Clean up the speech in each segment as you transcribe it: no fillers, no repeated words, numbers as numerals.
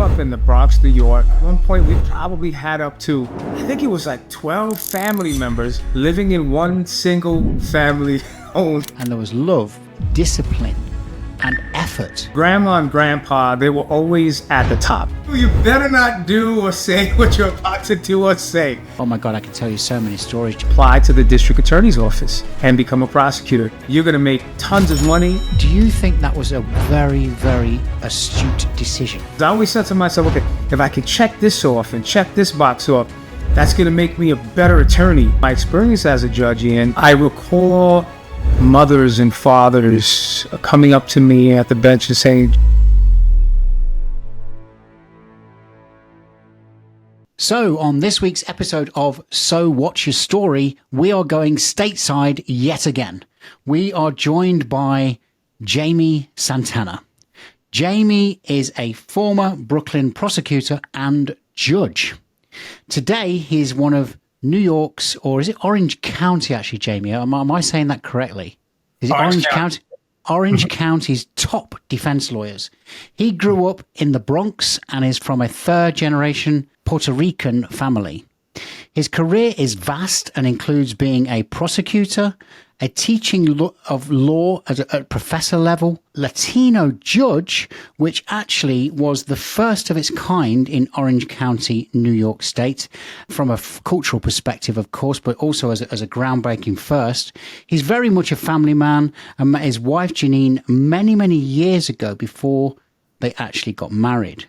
up in the Bronx, New York. At one point, we probably had up to, I think it was like 12 family members living in one single family home. And there was love, discipline, and effort. Grandma and grandpa, they were always at the top. You better not do or say what you're about to do or say. Oh my God, I can tell you so many stories. Apply to the district attorney's office and become a prosecutor. You're gonna make tons of money. Do you think that was a very, very astute decision? I always said to myself, okay, if I can check this off and check this box off, that's gonna make me a better attorney. My experience as a judge, Ian, I recall mothers and fathers coming up to me at the bench and saying, so on this week's episode of So What's Your Story, we are going stateside yet again. We are joined by Jaime Santana. Jaime is a former Brooklyn prosecutor and judge. Today, he's one of New York's, or is it Orange County actually, Jaime? Am I saying that correctly? Is it Orange County? Orange County's top defense lawyers. He grew up in the Bronx and is from a third-generation Puerto Rican family. His career is vast and includes being a prosecutor, a teaching of law at professor level, Latino judge, which actually was the first of its kind in Orange County, New York State, from a cultural perspective, of course, but also as a groundbreaking first. He's very much a family man and met his wife, Janine, many, many years ago before they actually got married.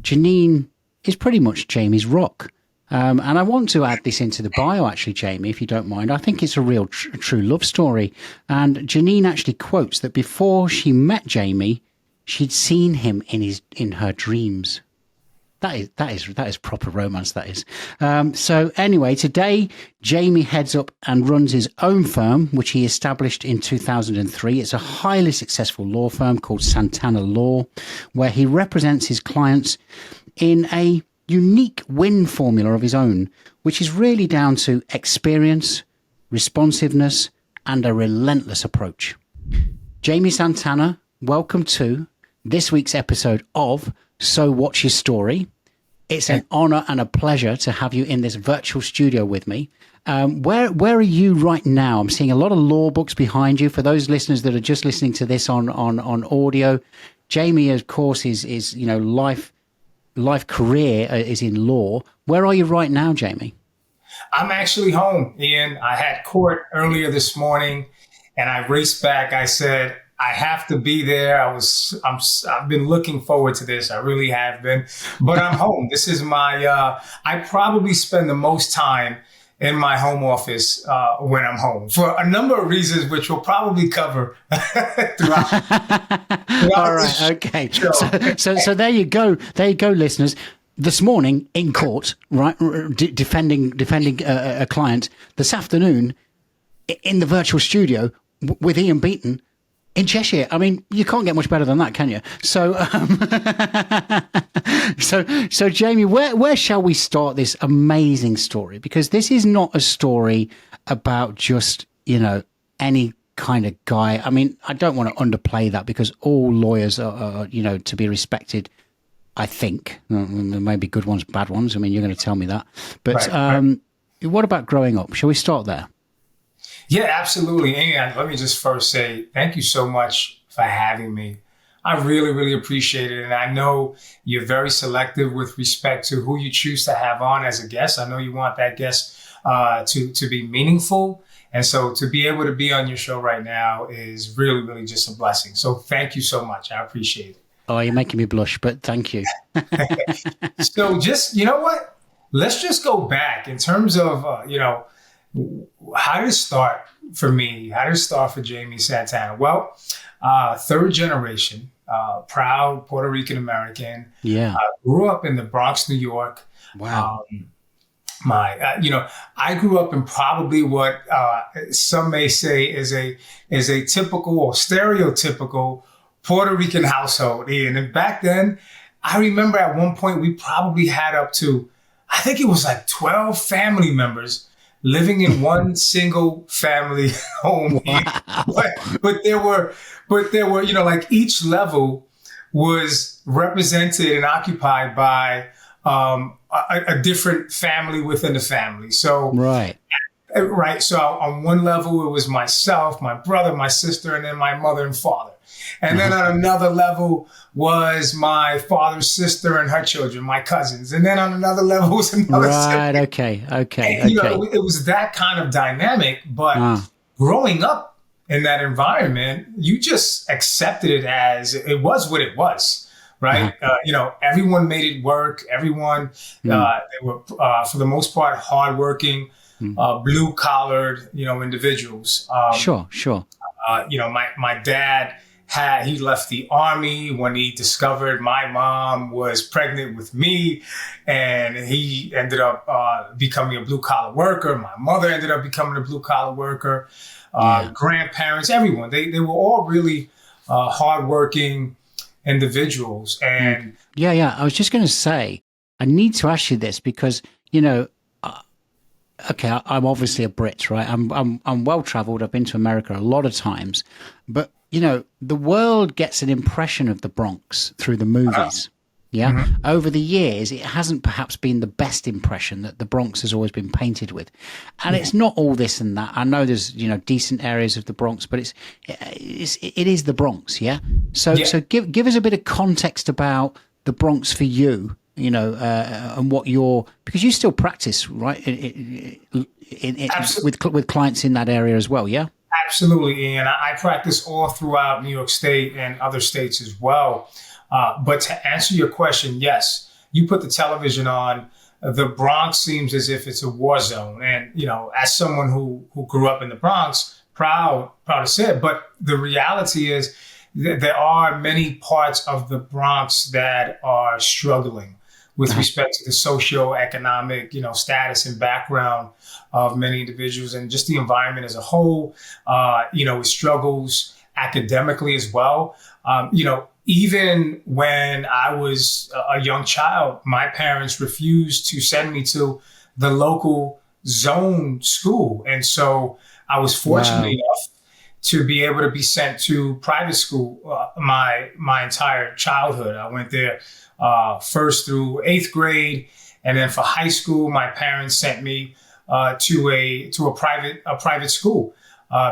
Janine is pretty much Jaime's rock. And I want to add this into the bio, actually, Jaime, if you don't mind. I think it's a real true love story. And Janine actually quotes that before she met Jaime, she'd seen him in her dreams. That is proper romance, that is. So anyway, today, Jaime heads up and runs his own firm, which he established in 2003. It's a highly successful law firm called Santana Law, where he represents his clients in a unique win formula of his own, which is really down to experience, responsiveness, and a relentless approach. Jaime Santana, welcome to this week's episode of So What's Your Story. It's an honor and a pleasure to have you in this virtual studio with me. Where are you right now? I'm seeing a lot of law books behind you. For those listeners that are just listening to this on audio, Jaime, of course, is life career is in law. Where are you right now, Jaime? I'm actually home, Ian. I had court earlier this morning and I raced back. I said, I have to be there. I've been looking forward to this. I really have been, but I'm home. This is I probably spend the most time in my home office when I'm home for a number of reasons, which we'll probably cover throughout all right, okay. So there you go. There you go, listeners. This morning in court, right, defending a client. This afternoon in the virtual studio with Ian Beighton in Cheshire. I mean, you can't get much better than that, can you? So, so Jaime, where shall we start this amazing story? Because this is not a story about just, any kind of guy. I mean, I don't want to underplay that because all lawyers are to be respected, I think. There may be good ones, bad ones. I mean, you're going to tell me that. But right. What about growing up? Shall we start there? Yeah, absolutely. And let me just first say thank you so much for having me. I really, really appreciate it. And I know you're very selective with respect to who you choose to have on as a guest. I know you want that guest to be meaningful. And so to be able to be on your show right now is really, really just a blessing. So thank you so much. I appreciate it. Oh, you're making me blush, but thank you. So just, you know what? Let's just go back in terms of, how did it start for me? How did it start for Jaime Santana? Well, third generation, proud Puerto Rican American. Yeah. Grew up in the Bronx, New York. Wow. I grew up in probably what some may say is a typical or stereotypical Puerto Rican household. And back then, I remember at one point we probably had up to, I think it was like 12 family members living in one single family home. Wow. But there were, like each level was represented and occupied by a different family within the family. So right. So on one level, it was myself, my brother, my sister, and then my mother and father. And then on another level was my father's sister and her children, my cousins. And then on another level was another right. sibling. Okay. And, it was that kind of dynamic. But growing up in that environment, you just accepted it as it was what it was. Right. Everyone made it work. Everyone, they were, for the most part, hardworking, blue collared, individuals. Sure. My dad he left the Army when he discovered my mom was pregnant with me, and he ended up becoming a blue collar worker. My mother ended up becoming a blue collar worker. Grandparents, everyone, they were all really hardworking individuals. And I was just going to say, I need to ask you this because, okay, I'm obviously a Brit, right? I'm well traveled. I've been to America a lot of times, but the world gets an impression of the Bronx through the movies. Over the years, it hasn't perhaps been the best impression that the Bronx has always been painted with, and it's not all this and that. I know there's decent areas of the Bronx, but it is the Bronx, So give us a bit of context about the Bronx for you. And what because you still practice, right? With clients in that area as well, yeah? Absolutely, Ian. I practice all throughout New York State and other states as well. But to answer your question, yes, you put the television on, the Bronx seems as if it's a war zone. And, as someone who grew up in the Bronx, proud to say it, but the reality is that there are many parts of the Bronx that are struggling with respect to the socioeconomic, status and background of many individuals and just the environment as a whole. It struggles academically as well. Even when I was a young child, my parents refused to send me to the local zone school. And so I was fortunate enough to be able to be sent to private school my entire childhood. I went there first through 8th grade. And then for high school, my parents sent me to a private school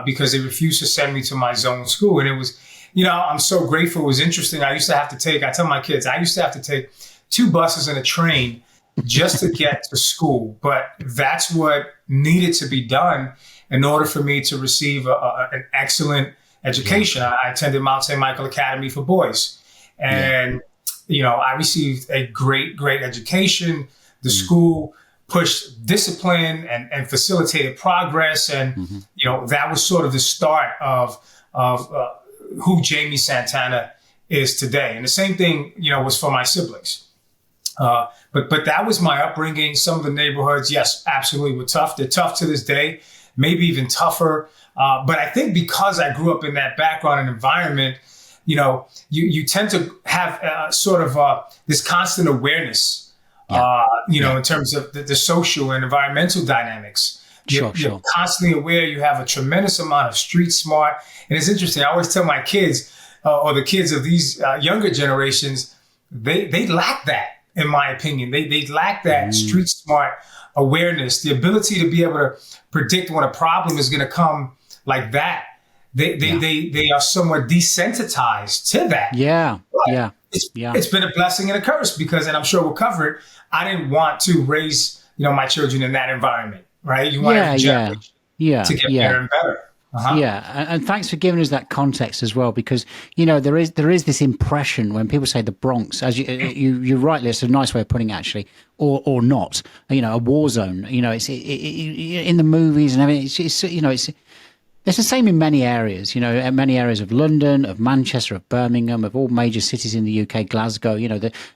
because they refused to send me to my zone school. And it was, I'm so grateful. It was interesting. I tell my kids, I used to have to take 2 buses and a train just to get to school. But that's what needed to be done in order for me to receive an excellent education. I attended Mount St. Michael Academy for boys. And, I received a great education. The school pushed discipline and facilitated progress. And, that was sort of the start of who Jaime Santana is today. And the same thing, was for my siblings. But that was my upbringing. Some of the neighborhoods, yes, absolutely were tough. They're tough to this day, maybe even tougher. But I think because I grew up in that background and environment, you tend to have sort of this constant awareness, in terms of the social and environmental dynamics. You're constantly aware. You have a tremendous amount of street smart. And it's interesting. I always tell my kids or the kids of these younger generations, they lack that, in my opinion. They lack that street smart awareness, the ability to be able to predict when a problem is going to come like that. They are somewhat desensitized to that. It's been a blessing and a curse because, and I'm sure we'll cover it, I didn't want to raise, my children in that environment, right? You want every generation to get better and better. And thanks for giving us that context as well, because there is this impression when people say the Bronx, as you rightly, it's a nice way of putting it actually, or not, a war zone. It's in the movies and everything. It's the same in many areas. In many areas of London, of Manchester, of Birmingham, of all major cities in the UK, Glasgow.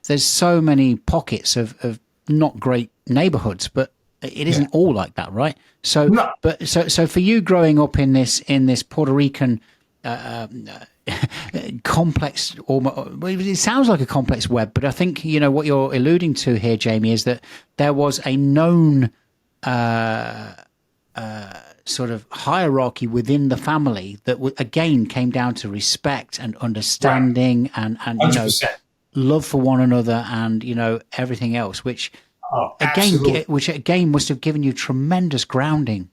There's so many pockets of not great neighbourhoods, but it isn't all like that, right? So, no. So for you growing up in this Puerto Rican complex, it sounds like a complex web, but I think what you're alluding to here, Jaime, is that there was a known sort of hierarchy within the family that again came down to respect and understanding and 100%. Love for one another and everything else, which again must have given you tremendous grounding.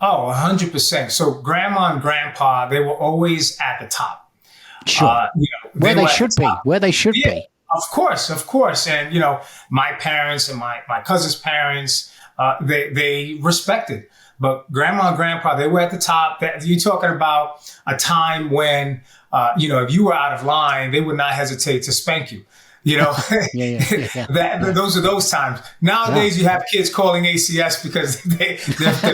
Oh, 100%. So grandma and grandpa, they were always at the top. Sure. Where they should be. Of course. And, my parents and my cousin's parents, they respected. But grandma and grandpa, they were at the top. You're talking about a time when, if you were out of line, they would not hesitate to spank you. Yeah. Those are those times. Nowadays, you have kids calling ACS because their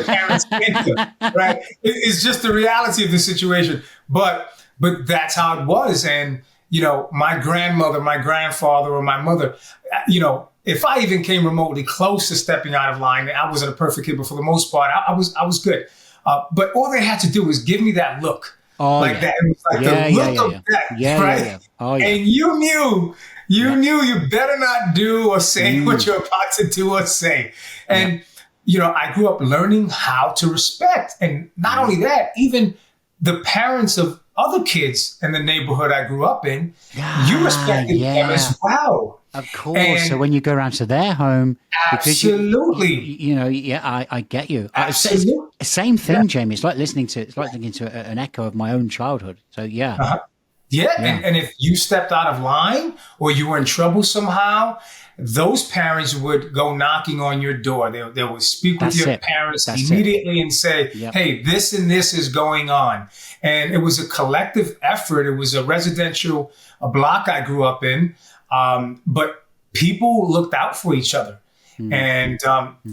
parents spanked them, right? It's just the reality of the situation. But that's how it was. And, my grandmother, my grandfather, or my mother, if I even came remotely close to stepping out of line, I wasn't a perfect kid, but for the most part, I was good. But all they had to do was give me that look. That. It was like the look of death, right? Yeah. Oh, yeah. And you knew you better not do or say what you're about to do or say. And, I grew up learning how to respect. And not only that, even the parents of other kids in the neighborhood I grew up in, you respected them as well. Of course. And so when you go around to their home, absolutely, I get you. Absolutely. Same thing, Jamie. It's like listening to an echo of my own childhood. So yeah. Uh-huh. Yeah. And if you stepped out of line or you were in trouble somehow, those parents would go knocking on your door. They would speak with your parents immediately and say, hey, this and this is going on. And it was a collective effort. It was a residential block I grew up in. But people looked out for each other. And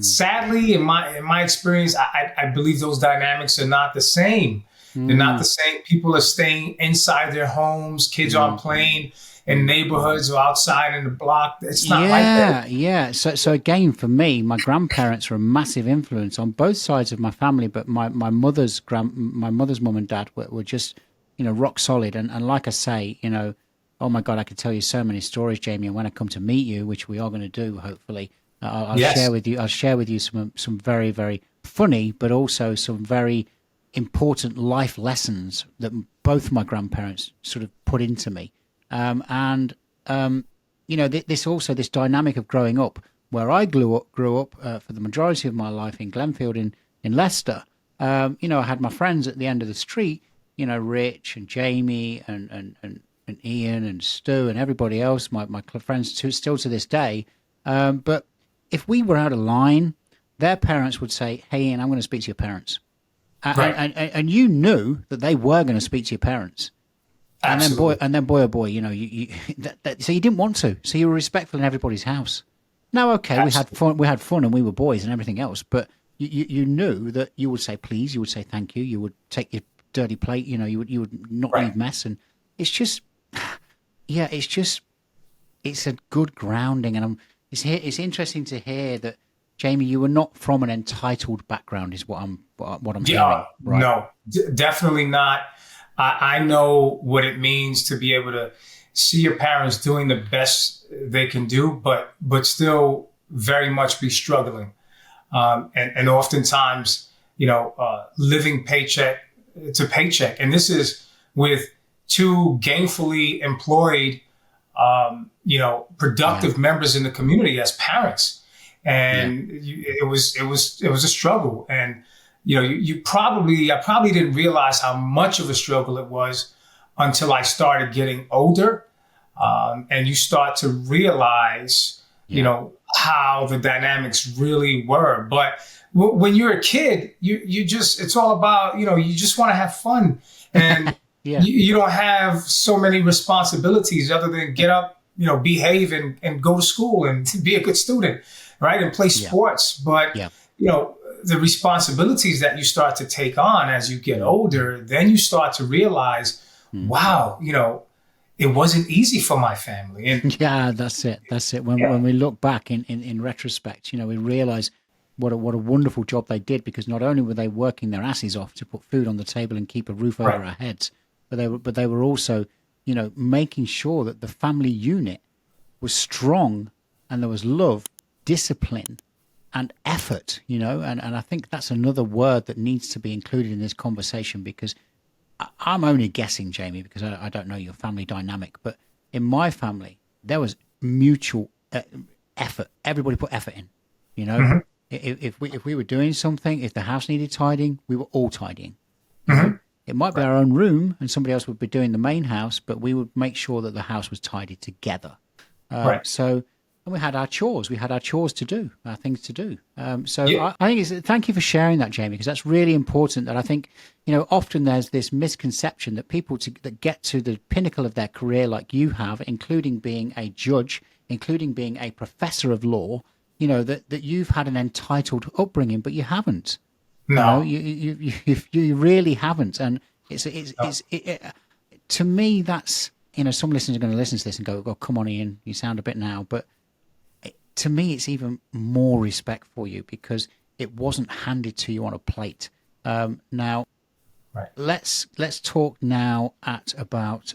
sadly, in my experience, I believe those dynamics are not the same. They're not the same. People are staying inside their homes. Kids aren't playing in neighborhoods or outside in the block. It's not like that. Yeah. So again, for me, my grandparents were a massive influence on both sides of my family. But my mother's mum and dad were just, rock solid. And like I say, oh my God, I could tell you so many stories, Jamie. And when I come to meet you, which we are going to do, hopefully, I'll share with you. I'll share with you some very, very funny, but also some very important life lessons that both my grandparents sort of put into me. This dynamic of growing up where I grew up for the majority of my life in Glenfield in Leicester. I had my friends at the end of the street, Rich and Jamie and Ian and Stu and everybody else, my friends still to this day. But if we were out of line, their parents would say, hey, Ian, I'm going to speak to your parents. And you knew that they were going to speak to your parents. Absolutely. And then boy, oh boy, so you didn't want to. So you were respectful in everybody's house. Now, okay, Absolutely. we had fun and we were boys and everything else, but you knew that you would say please, you would say thank you, you would take your dirty plate, you would not leave mess. And it's just, it's a good grounding. And it's interesting to hear that, Jamie, you were not from an entitled background, is what I'm hearing. Right? No, definitely not. I know what it means to be able to see your parents doing the best they can do, but still very much be struggling. And oftentimes, living paycheck to paycheck. And this is with two gainfully employed, productive members in the community as parents. And it was a struggle. And, I probably didn't realize how much of a struggle it was until I started getting older. And you start to realize, how the dynamics really were. But when you're a kid, it's all about, you just want to have fun. And you don't have so many responsibilities other than get up, behave and go to school and be a good student, right? And play sports. But, the responsibilities that you start to take on as you get older, then you start to realize, wow, it wasn't easy for my family. And that's it. When we look back in retrospect, we realize what a wonderful job they did, because not only were they working their asses off to put food on the table and keep a roof over our heads, but they were also, making sure that the family unit was strong and there was love, discipline, and effort, you know, and I think that's another word that needs to be included in this conversation, because I'm only guessing, Jaime, because I don't know your family dynamic, but in my family, there was mutual effort. Everybody put effort in, you know. Mm-hmm. If we were doing something, if the house needed tidying, we were all tidying. Mm-hmm. It might be our own room and somebody else would be doing the main house, but we would make sure that the house was tidied together. So, and we had our chores. We had our chores to do, our things to do. I think thank you for sharing that, Jaime, because that's really important. That I think, you know, often there's this misconception that people that get to the pinnacle of their career, like you have, including being a judge, including being a professor of law, you know, that you've had an entitled upbringing, but you haven't. No, you really haven't. And it's to me, that's, you know, some listeners are going to listen to this and go, "Oh, come on, Ian, you sound a bit now." But to me, it's even more respect for you because it wasn't handed to you on a plate. Now, right. Let's talk now about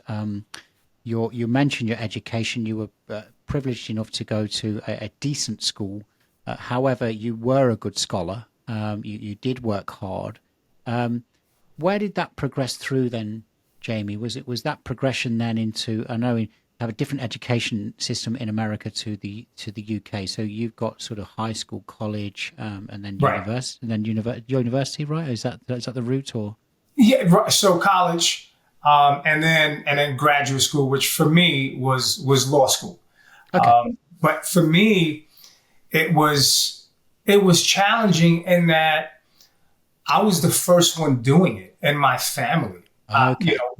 you mentioned your education. You were privileged enough to go to a decent school. However, you were a good scholar. You did work hard. Where did that progress through then, Jaime? Was that progression then into, I know we have a different education system in America to the UK. So you've got sort of high school, college, and then university, and then university, right? Is that the route, or? Yeah, so college, and then graduate school, which for me was law school. Okay. But for me, it was challenging in that I was the first one doing it in my family. Okay. You know,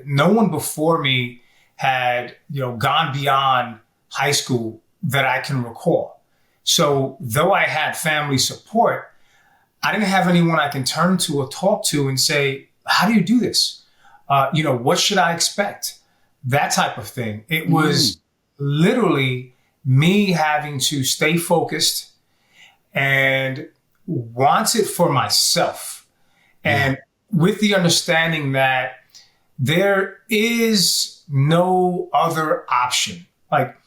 no one before me had, you know, gone beyond high school that I can recall. So though I had family support, I didn't have anyone I can turn to or talk to and say, "How do you do this? You know, what should I expect?" That type of thing. It was literally me having to stay focused and want it for myself. And with the understanding that there is no other option. Like,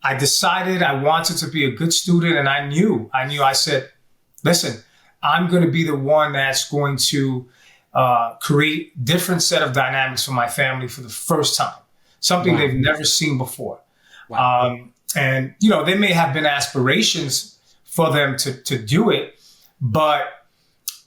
I decided I wanted to be a good student, and I said, listen, I'm going to be the one that's going to create different set of dynamics for my family for the first time, something they've never seen before. Wow. And, you know, there may have been aspirations for them to do it, but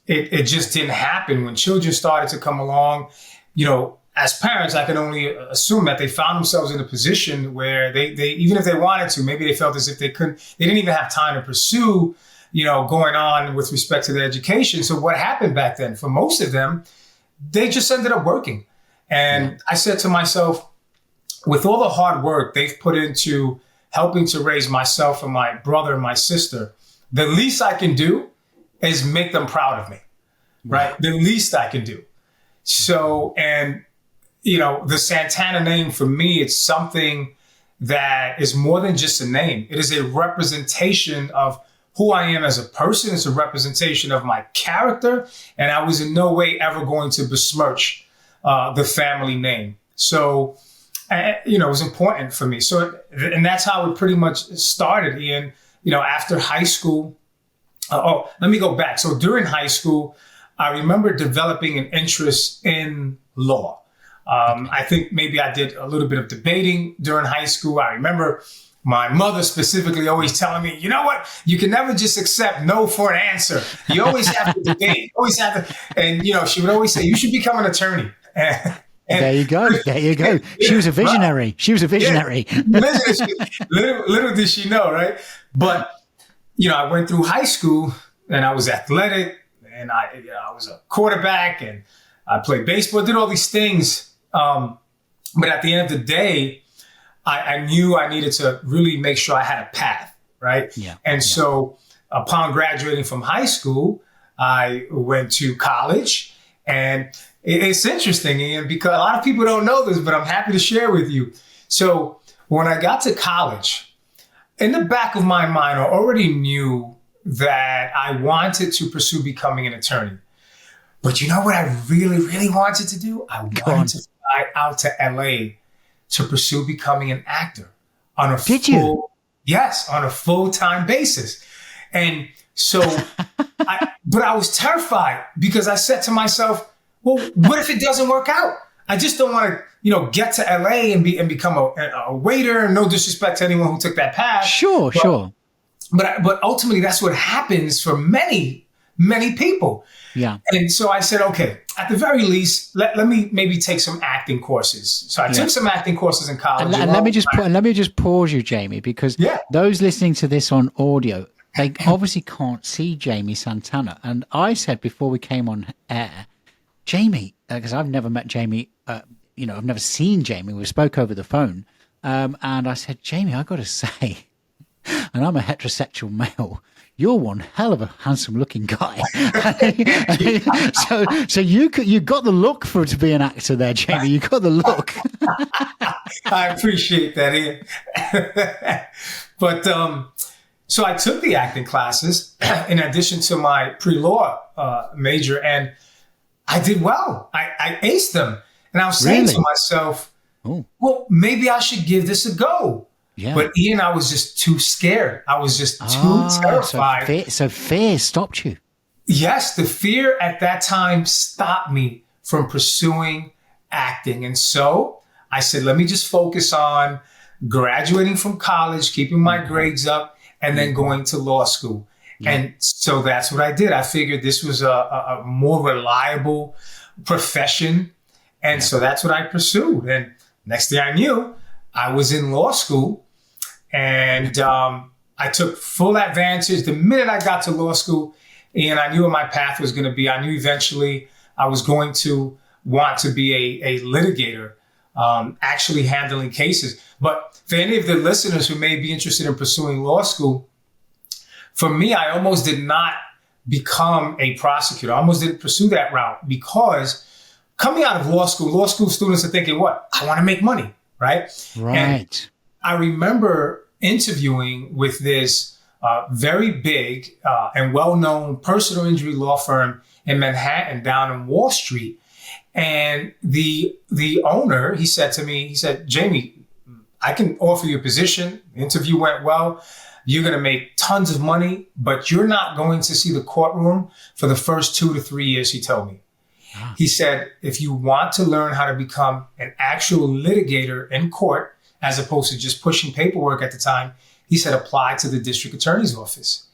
it just didn't happen. When children started to come along, you know, as parents, I can only assume that they found themselves in a position where they even if they wanted to, maybe they felt as if they didn't even have time to pursue, you know, going on with respect to their education. So what happened back then for most of them, they just ended up working. And I said to myself, with all the hard work they've put into helping to raise myself and my brother and my sister, the least I can do is make them proud of me, right? The least I can do. So, and, you know, the Santana name for me, it's something that is more than just a name. It is a representation of who I am as a person. It's a representation of my character. And I was in no way ever going to besmirch the family name. So, you know, it was important for me. So, and that's how it pretty much started, Ian. You know, after high school. Let me go back. So during high school, I remember developing an interest in law. I think maybe I did a little bit of debating during high school. I remember my mother specifically always telling me, you know what, you can never just accept no for an answer. You always have to debate, always have to. And, you know, she would always say, you should become an attorney. And there you go. There you go. She was a visionary. Right. She was a visionary. Yeah. Little did she know, right? But, you know, I went through high school and I was athletic and I was a quarterback and I played baseball, did all these things. But at the end of the day, I knew I needed to really make sure I had a path, right? Yeah. And so upon graduating from high school, I went to college. And it's interesting, Ian, because a lot of people don't know this, but I'm happy to share with you. So when I got to college, in the back of my mind, I already knew that I wanted to pursue becoming an attorney. But you know what I really, really wanted to do? I wanted to fly out to LA to pursue becoming an actor on a Did you? Yes, on a full-time basis. And So, but I was terrified because I said to myself, well, what if it doesn't work out? I just don't want to, get to LA and become a waiter. No disrespect to anyone who took that path. Sure. But ultimately, that's what happens for many, many people. Yeah. And so I said, okay, at the very least, let me maybe take some acting courses. So I took some acting courses in college. And let me just pause you, Jaime, because those listening to this on audio, they obviously can't see Jaime Santana. And I said before we came on air, Jaime, because I've never met Jaime, I've never seen Jaime. We spoke over the phone. And I said, Jaime, I got to say, and I'm a heterosexual male, you're one hell of a handsome looking guy. so you got the look to be an actor there, Jaime. You got the look. I appreciate that, Ian. But so I took the acting classes in addition to my pre-law major, and I did well. I aced them. And I was saying to myself, well, maybe I should give this a go. Yeah. But Ian, I was just too scared. I was just too terrified. So fear stopped you. Yes, the fear at that time stopped me from pursuing acting. And so I said, let me just focus on graduating from college, keeping my grades up, and then going to law school. Yeah. And so that's what I did. I figured this was a more reliable profession. And so that's what I pursued. And next thing I knew, I was in law school, and I took full advantage. The minute I got to law school, and I knew what my path was going to be, I knew eventually I was going to want to be a litigator, actually handling cases. But for any of the listeners who may be interested in pursuing law school, for me, I almost did not become a prosecutor. I almost didn't pursue that route because coming out of law school students are thinking, what? I want to make money. Right. And I remember interviewing with this very big and well-known personal injury law firm in Manhattan down on Wall Street. And the owner, he said to me, Jaime, I can offer you a position. The interview went well. You're going to make tons of money, but you're not going to see the courtroom for the first 2 to 3 years, he told me. He said, if you want to learn how to become an actual litigator in court, as opposed to just pushing paperwork at the time, he said, apply to the district attorney's office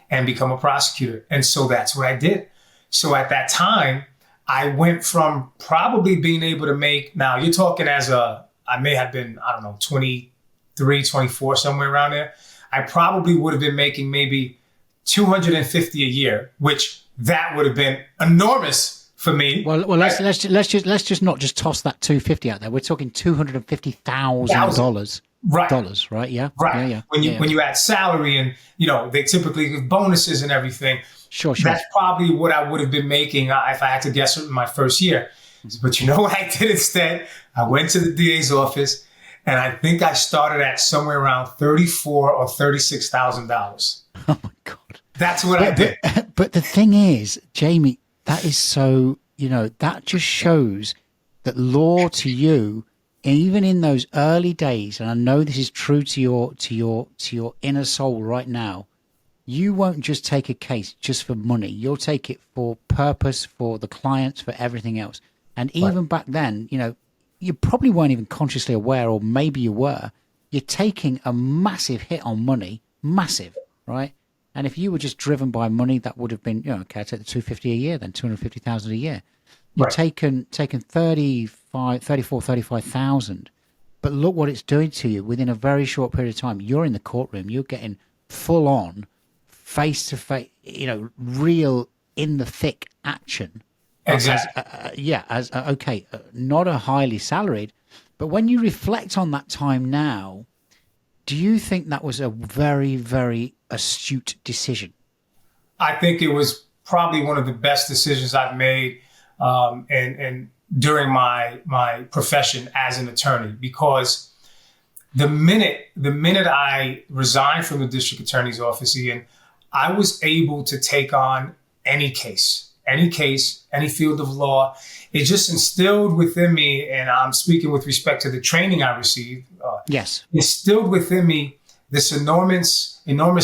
and become a prosecutor. And so that's what I did. So at that time, I went from probably being able to make, now you're talking I may have been, 23, 24, somewhere around there. I probably would have been making maybe $250 a year, which that would have been enormous for me. Well, let's just not just toss that $250 out there. We're talking $250,000 dollars, right? Yeah, right. Yeah. When you add salary and they typically give bonuses and everything. Sure. That's probably what I would have been making if I had to guess in my first year. But you know what I did instead? I went to the DA's office, and I think I started at somewhere around $34,000 or $36,000. Oh my God! That's what I did. But the thing is, Jaime, that is so, that just shows that law to you, even in those early days, and I know this is true to your inner soul right now, you won't just take a case just for money. You'll take it for purpose, for the clients, for everything else. And even back then, you probably weren't even consciously aware, or maybe you were, you're taking a massive hit on money, massive, right? And if you were just driven by money, that would have been, okay, I take the $250 a year, then $250,000 a year. You're taking 35,000. But look what it's doing to you within a very short period of time. You're in the courtroom. You're getting full on, face to face, real in the thick action. Exactly. Not a highly salaried, but when you reflect on that time now, do you think that was a very, very astute decision? I think it was probably one of the best decisions I've made and during my profession as an attorney, because the minute I resigned from the district attorney's office, Ian, I was able to take on any case, any field of law. It just instilled within me, and I'm speaking with respect to the training I received. Instilled within me this enormous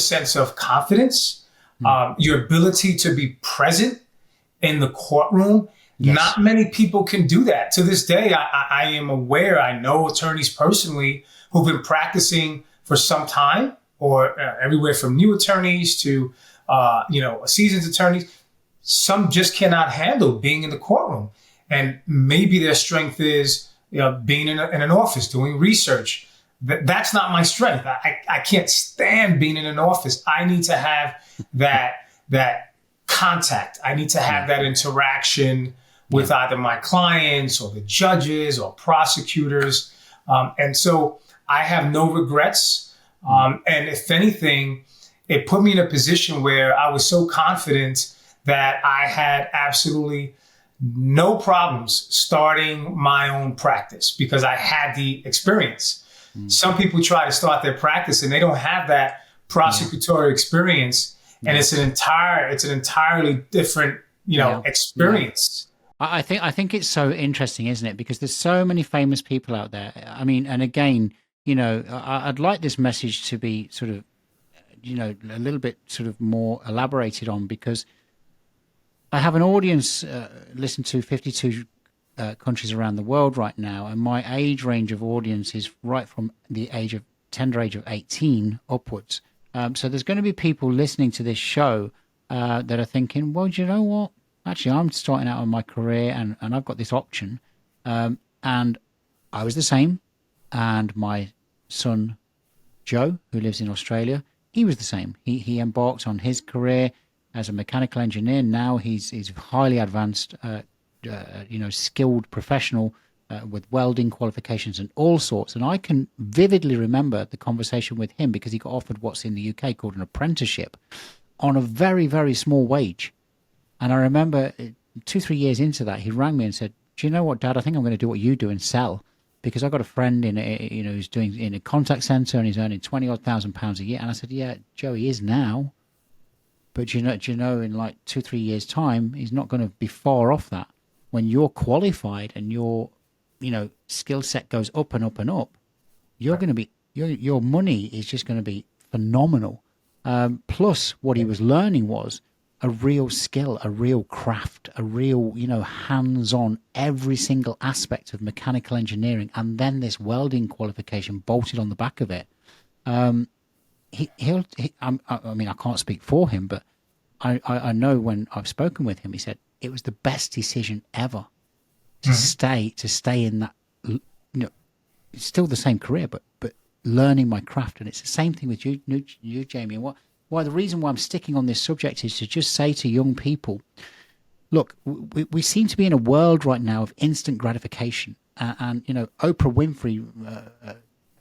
sense of confidence, your ability to be present in the courtroom. Yes. Not many people can do that. To this day, I am aware, I know attorneys personally who've been practicing for some time, or everywhere from new attorneys to, seasoned attorneys. Some just cannot handle being in the courtroom. And maybe their strength is, being in an office, doing research. That's not my strength. I can't stand being in an office. I need to have that contact. I need to have that interaction with either my clients or the judges or prosecutors. And so I have no regrets. And if anything, it put me in a position where I was so confident that I had absolutely no problems starting my own practice because I had the experience. Some people try to start their practice and they don't have that prosecutorial experience. And it's an entirely different, experience. I think it's so interesting, isn't it? Because there's so many famous people out there. I mean, and again, I'd like this message to be sort of, a little bit sort of more elaborated on, because I have an audience listen to 52 countries around the world right now, and my age range of audience is right from the tender age of 18 upwards. So there's going to be people listening to this show that are thinking, well, do you know what? Actually, I'm starting out on my career and I've got this option. And I was the same. And my son, Joe, who lives in Australia, he was the same. He embarked on his career as a mechanical engineer. Now he's highly advanced, skilled professional with welding qualifications and all sorts. And I can vividly remember the conversation with him because he got offered what's in the UK called an apprenticeship on a very, very small wage. And I remember 2-3 years into that, he rang me and said, do you know what, Dad, I think I'm going to do what you do and sell, because I've got a friend who's doing in a contact center and he's earning 20,000 odd pounds a year. And I said, yeah, Joe, he is now. But do you know, in like 2-3 years time, he's not going to be far off that. When you're qualified and your, skill set goes up and up and up, you're going to be, your money is just going to be phenomenal. Plus what he was learning was a real skill, a real craft, a real, hands-on every single aspect of mechanical engineering, and then this welding qualification bolted on the back of it. I can't speak for him, but I know when I've spoken with him, he said it was the best decision ever to stay in that. It's still the same career, but learning my craft, and it's the same thing with you, Jamie. And the reason why I'm sticking on this subject is to just say to young people, look, we seem to be in a world right now of instant gratification. And Oprah Winfrey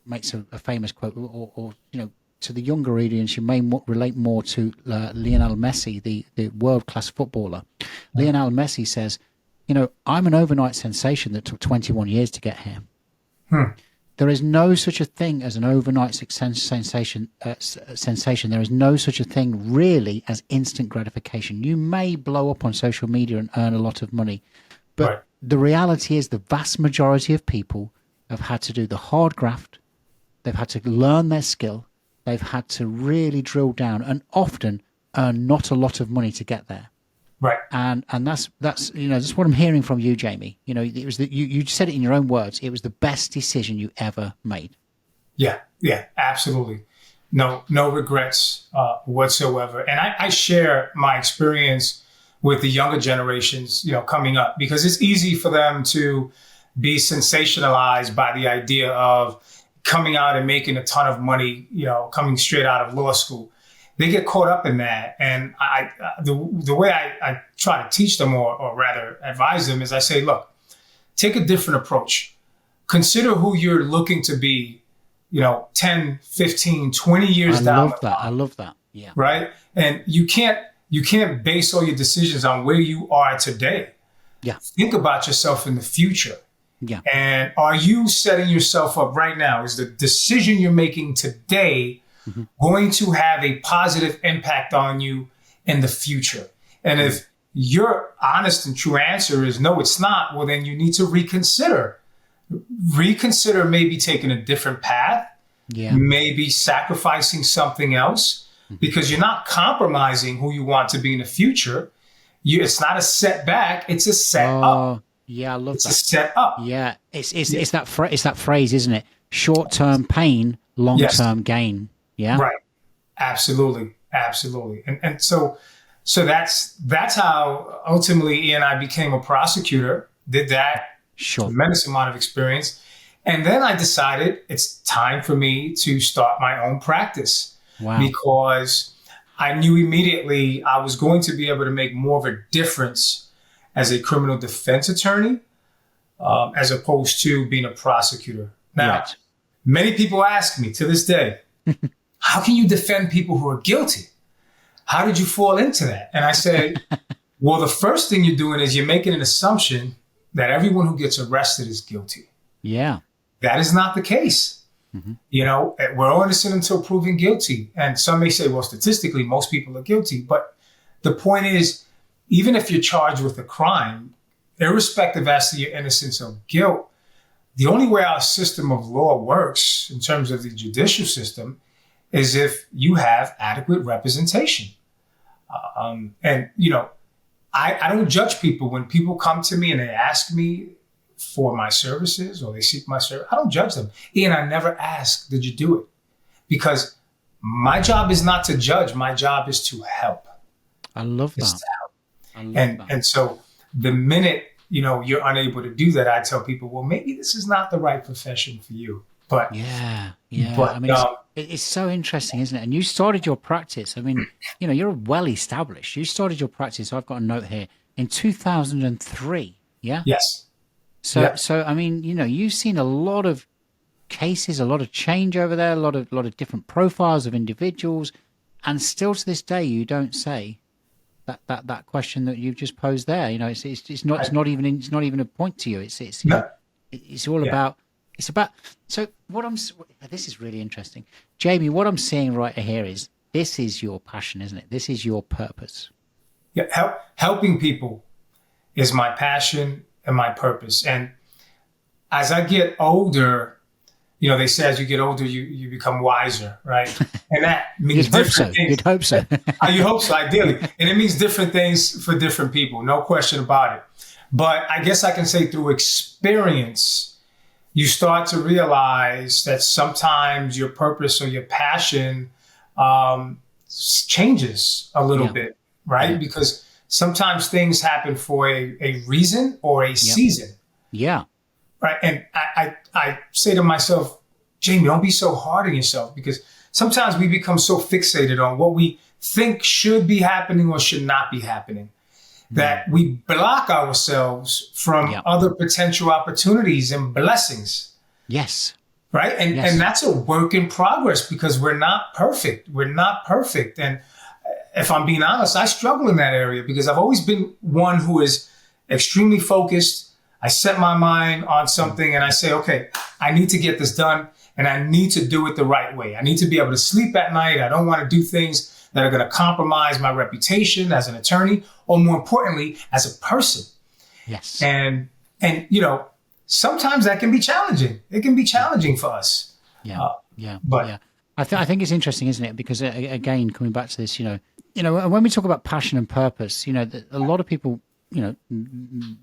makes a famous quote, or to the younger audience, you may relate more to Lionel Messi, the world-class footballer. Lionel Messi says, I'm an overnight sensation that took 21 years to get here. There is no such a thing as an overnight sensation. There is no such a thing really as instant gratification. You may blow up on social media and earn a lot of money, but the reality is the vast majority of people have had to do the hard graft. They've had to learn their skill. They've had to really drill down and often earn not a lot of money to get there. Right. And that's that's what I'm hearing from you, Jamie. It was that you said it in your own words. It was the best decision you ever made. Yeah, absolutely. No regrets whatsoever. And I share my experience with the younger generations, coming up, because it's easy for them to be sensationalized by the idea of coming out and making a ton of money, coming straight out of law school. They get caught up in that. And the way I try to teach them or rather advise them is I say, look, take a different approach. Consider who you're looking to be, 10, 15, 20 years down. I love that. Yeah. Right. And you can't base all your decisions on where you are today. Yeah. Think about yourself in the future. Yeah. And are you setting yourself up right now? Is the decision you're making today going to have a positive impact on you in the future? And if your honest and true answer is no, it's not, well, then you need to reconsider maybe taking a different path, maybe sacrificing something else. because you're not compromising who you want to be in the future. It's not a setback; it's a set up. Yeah, I love it's that. It's a set up. Yeah, it's that phrase, isn't it? Short-term pain, long-term gain. Yeah, right. Absolutely. And so that's how ultimately Ian and I became a prosecutor. Did that tremendous amount of experience, and then I decided it's time for me to start my own practice. Wow. Because I knew immediately I was going to be able to make more of a difference as a criminal defense attorney, as opposed to being a prosecutor. Now, many people ask me to this day, how can you defend people who are guilty? How did you fall into that? And I say, well, the first thing you're doing is you're making an assumption that everyone who gets arrested is guilty. Yeah. That is not the case. Mm-hmm. You know, we're all innocent until proven guilty. And some may say, well, statistically, most people are guilty. But the point is, even if you're charged with a crime, irrespective as to your innocence or guilt, the only way our system of law works in terms of the judicial system is if you have adequate representation. And, you know, I don't judge people. When people come to me and they ask me for my services or they seek my service, I don't judge them. Ian, I never ask, did you do it? Because my job is not to judge. My job is to help. I love that. And so the minute, you know, you're unable to do that, I tell people, well, maybe this is not the right profession for you. But I mean, it's so interesting, isn't it? And you started your practice. I mean, you know, you're well established. You started your practice, I've got a note here, in 2003. Yeah. Yes. So I mean, you know, you've seen a lot of cases, a lot of change over there, a lot of different profiles of individuals, and still to this day, you don't say that question that you've just posed there. You know, it's not even a point to you. It's all about. It's about. So this is really interesting, Jaime. What I'm seeing right here is this is your passion, isn't it? This is your purpose. Yeah, helping people is my passion and my purpose. And as I get older, you know, they say as you get older, you become wiser, right? And that means different things. You'd hope so. You hope so, ideally. And it means different things for different people, no question about it. But I guess I can say through experience, you start to realize that sometimes your purpose or your passion changes a little bit, right? Yeah. Because sometimes things happen for a reason or a season. Yeah. Right. And I say to myself, Jaime, don't be so hard on yourself, because sometimes we become so fixated on what we think should be happening or should not be happening that we block ourselves from other potential opportunities and blessings. Yes. Right. And that's a work in progress, because we're not perfect. And if I'm being honest, I struggle in that area because I've always been one who is extremely focused. I set my mind on something and I say, okay, I need to get this done and I need to do it the right way. I need to be able to sleep at night. I don't want to do things that are going to compromise my reputation as an attorney, or more importantly, as a person. Yes. And you know, sometimes that can be challenging. It can be challenging for us. I think it's interesting, isn't it? Because again, coming back to this, you know, when we talk about passion and purpose, you know, a lot of people, you know,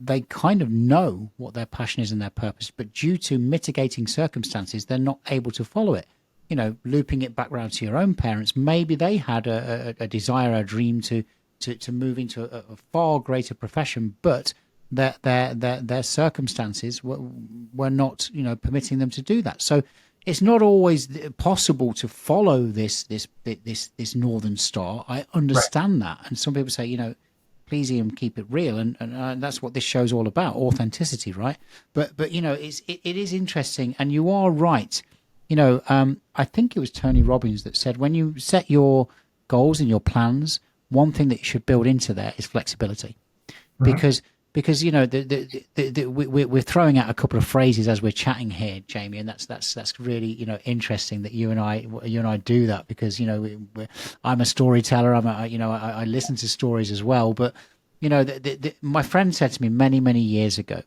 they kind of know what their passion is and their purpose, but due to mitigating circumstances, they're not able to follow it. You know, looping it back around to your own parents, maybe they had a desire, a dream to move into a far greater profession, but their circumstances were not, you know, permitting them to do that. So it's not always possible to follow this Northern Star. I understand that, and some people say, you know, please, Ian, keep it real, and that's what this show's all about, authenticity, right? But you know, it is interesting, and you are right. You know, I think it was Tony Robbins that said, when you set your goals and your plans, one thing that you should build into there is flexibility, because you know we're throwing out a couple of phrases as we're chatting here, Jaime, and that's really, you know, interesting that you and I do that, because you know I'm a storyteller. I listen to stories as well, but you know my friend said to me many years ago,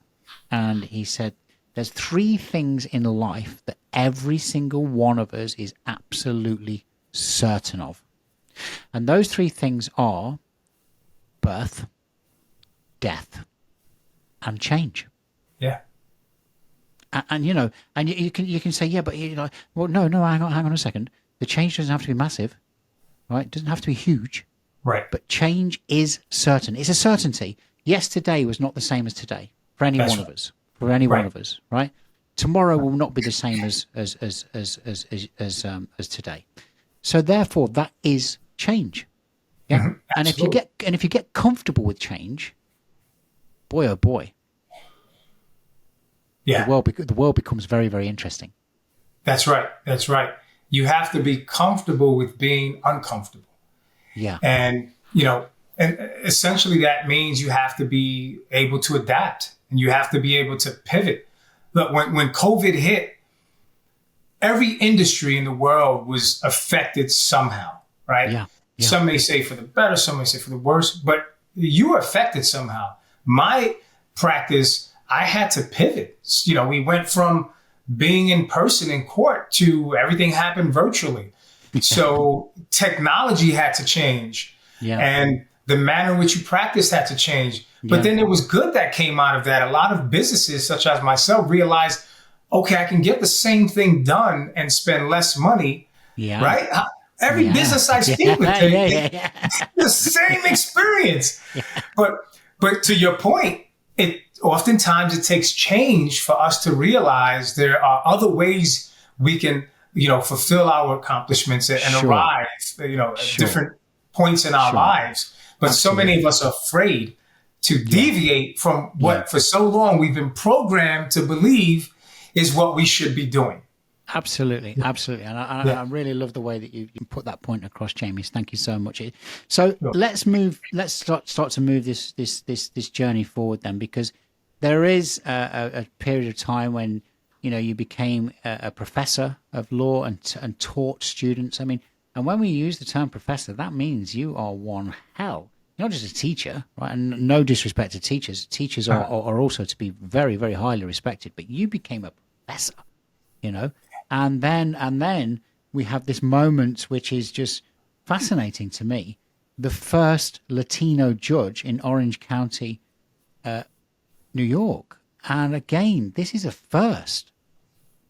and he said, there's 3 things in life that every single one of us is absolutely certain of. And those three things are birth, death, and change. Yeah. And you know, and you can say, yeah, but you know, well, no, hang on a second. The change doesn't have to be massive, right? It doesn't have to be huge, Right. but change is certain. It's a certainty. Yesterday was not the same as today for any one of us. For any one of us, right? Tomorrow will not be the same as today. So therefore, that is change. Yeah. Mm-hmm. And if you get comfortable with change, boy oh boy, yeah, the world becomes very, very interesting. That's right. That's right. You have to be comfortable with being uncomfortable. Yeah. And you know, and essentially that means you have to be able to adapt and you have to be able to pivot. Look, when COVID hit, every industry in the world was affected somehow, right? Yeah. Some may say for the better, some may say for the worse, but you were affected somehow. My practice, I had to pivot. You know, we went from being in person in court to everything happened virtually. So technology had to change. Yeah. And the manner in which you practice had to change. But then there was good that came out of that. A lot of businesses, such as myself, realized, okay, I can get the same thing done and spend less money, right? Every business I speak with, the same experience. But to your point, oftentimes it takes change for us to realize there are other ways we can, you know, fulfill our accomplishments and arrive, you know, at different points in our lives. But so many of us are afraid to deviate from what for so long we've been programmed to believe is what we should be doing. Absolutely. And I really love the way that you put that point across, Jaime. Thank you so much. So let's start to move this journey forward then, because there is a period of time when, you know, you became a professor of law and taught students. I mean, and when we use the term professor, that means you are one hell. You're not just a teacher, right? And no disrespect to teachers. Teachers are also to be very, very highly respected. But you became a professor, you know. And then we have this moment which is just fascinating to me. The first Latino judge in Orange County, New York. And again, this is a first.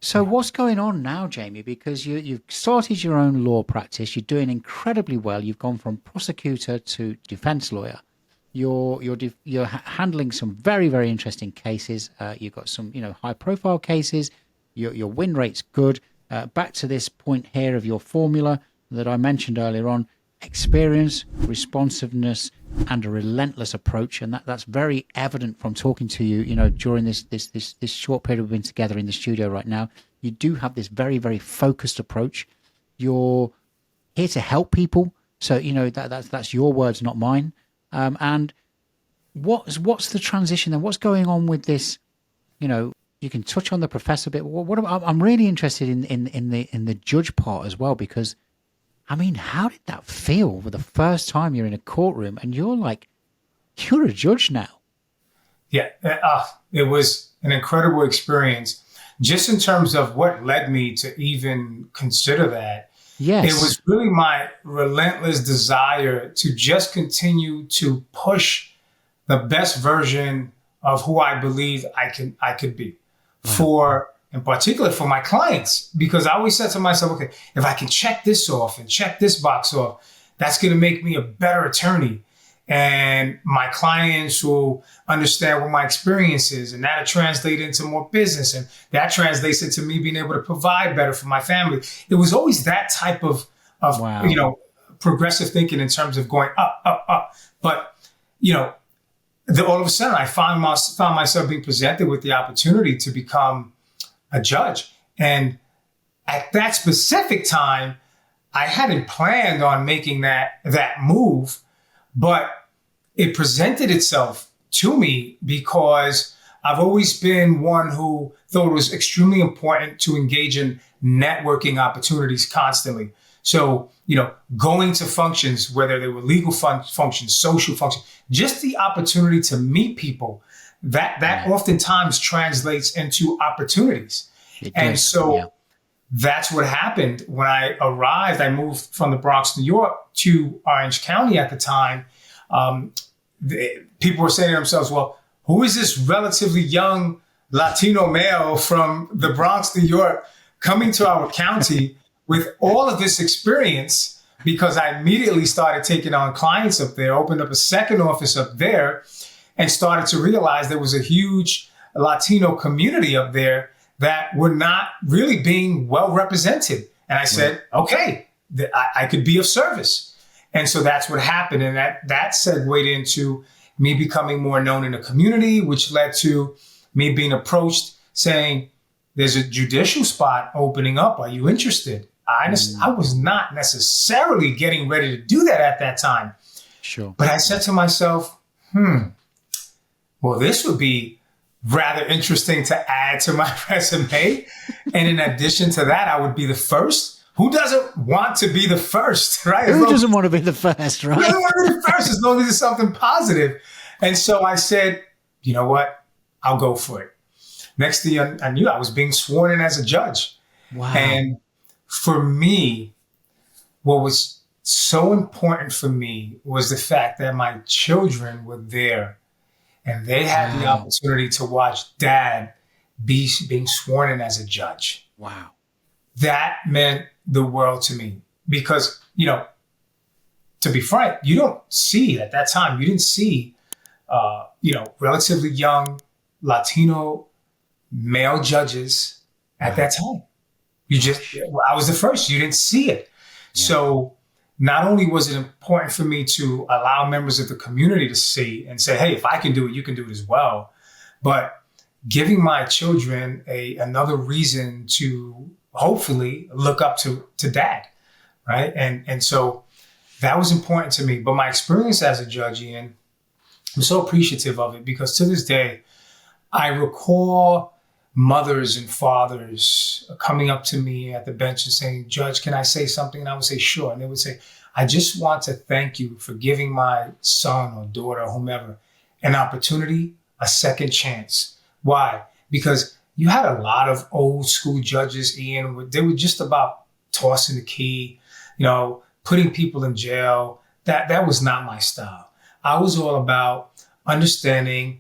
So what's going on now, Jaime? Because you've started your own law practice. You're doing incredibly well. You've gone from prosecutor to defense lawyer. You're handling some very, very interesting cases. You've got some, you know, high profile cases. Your win rate's good. Back to this point here of your formula that I mentioned earlier on: experience, responsiveness, and a relentless approach. And that's very evident from talking to you, you know, during this short period we've been together in the studio right now. You do have this very, very focused approach. You're here to help people. So, you know, that's your words, not mine. And what's the transition then? What's going on with this? You know, you can touch on the professor bit. I'm really interested in the judge part as well, because I mean, how did that feel for the first time you're in a courtroom and you're a judge now? Yeah, it was an incredible experience. Just in terms of what led me to even consider that, it was really my relentless desire to just continue to push the best version of who I believe I could be, in particular for my clients, because I always said to myself, okay, if I can check this off and check this box off, that's going to make me a better attorney. And my clients will understand what my experience is, and that'll translate into more business. And that translates into me being able to provide better for my family. It was always that type of you know, progressive thinking in terms of going up. But, you know, all of a sudden I found myself being presented with the opportunity to become a judge. And at that specific time, I hadn't planned on making that move, but it presented itself to me because I've always been one who thought it was extremely important to engage in networking opportunities constantly. So, you know, going to functions, whether they were legal functions, social functions, just the opportunity to meet people, that oftentimes translates into opportunities. And so that's what happened when I arrived. I moved from the Bronx, New York to Orange County at the time. People were saying to themselves, well, who is this relatively young Latino male from the Bronx, New York, coming to our county with all of this experience? Because I immediately started taking on clients up there, opened up a second office up there, and started to realize there was a huge Latino community up there that were not really being well represented. And I said, okay, I could be of service. And so that's what happened. And that segued into me becoming more known in the community, which led to me being approached saying, there's a judicial spot opening up. Are you interested? I was not necessarily getting ready to do that at that time. Sure. But I said to myself, well, this would be rather interesting to add to my resume. And in addition to that, I would be the first. Who doesn't want to be the first, right? Who doesn't want to be the first, right? Who doesn't want to be the first as long as it's something positive? And so I said, you know what? I'll go for it. Next thing I knew, I was being sworn in as a judge. Wow. And for me, what was so important for me was the fact that my children were there and they had the opportunity to watch Dad being sworn in as a judge. Wow. That meant the world to me because, to be frank, you don't see at that time, you didn't see, relatively young Latino male judges at that time. I was the first, you didn't see it. Yeah. So not only was it important for me to allow members of the community to see and say, hey, if I can do it, you can do it as well. But giving my children another reason to hopefully look up to Dad, right? And so that was important to me. But my experience as a judge, Ian, I'm so appreciative of it because to this day, I recall mothers and fathers coming up to me at the bench and saying, Judge, can I say something? And I would say, sure. And they would say, I just want to thank you for giving my son or daughter or whomever an opportunity, a second chance. Why? Because you had a lot of old school judges, Ian, they were just about tossing the key, putting people in jail. That was not my style. I was all about understanding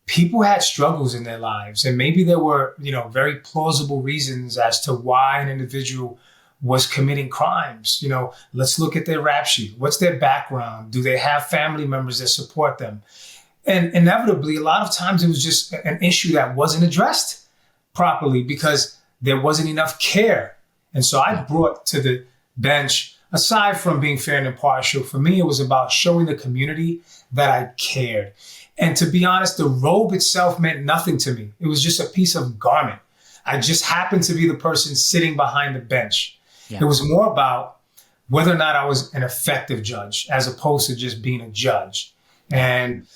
people had struggles in their lives, and maybe there were, very plausible reasons as to why an individual was committing crimes. Let's look at their rap sheet. What's their background? Do they have family members that support them? And inevitably, a lot of times it was just an issue that wasn't addressed properly because there wasn't enough care. And so I brought to the bench, aside from being fair and impartial, for me, it was about showing the community that I cared. And to be honest, the robe itself meant nothing to me. It was just a piece of garment. I just happened to be the person sitting behind the bench. Yeah. It was more about whether or not I was an effective judge as opposed to just being a judge. And,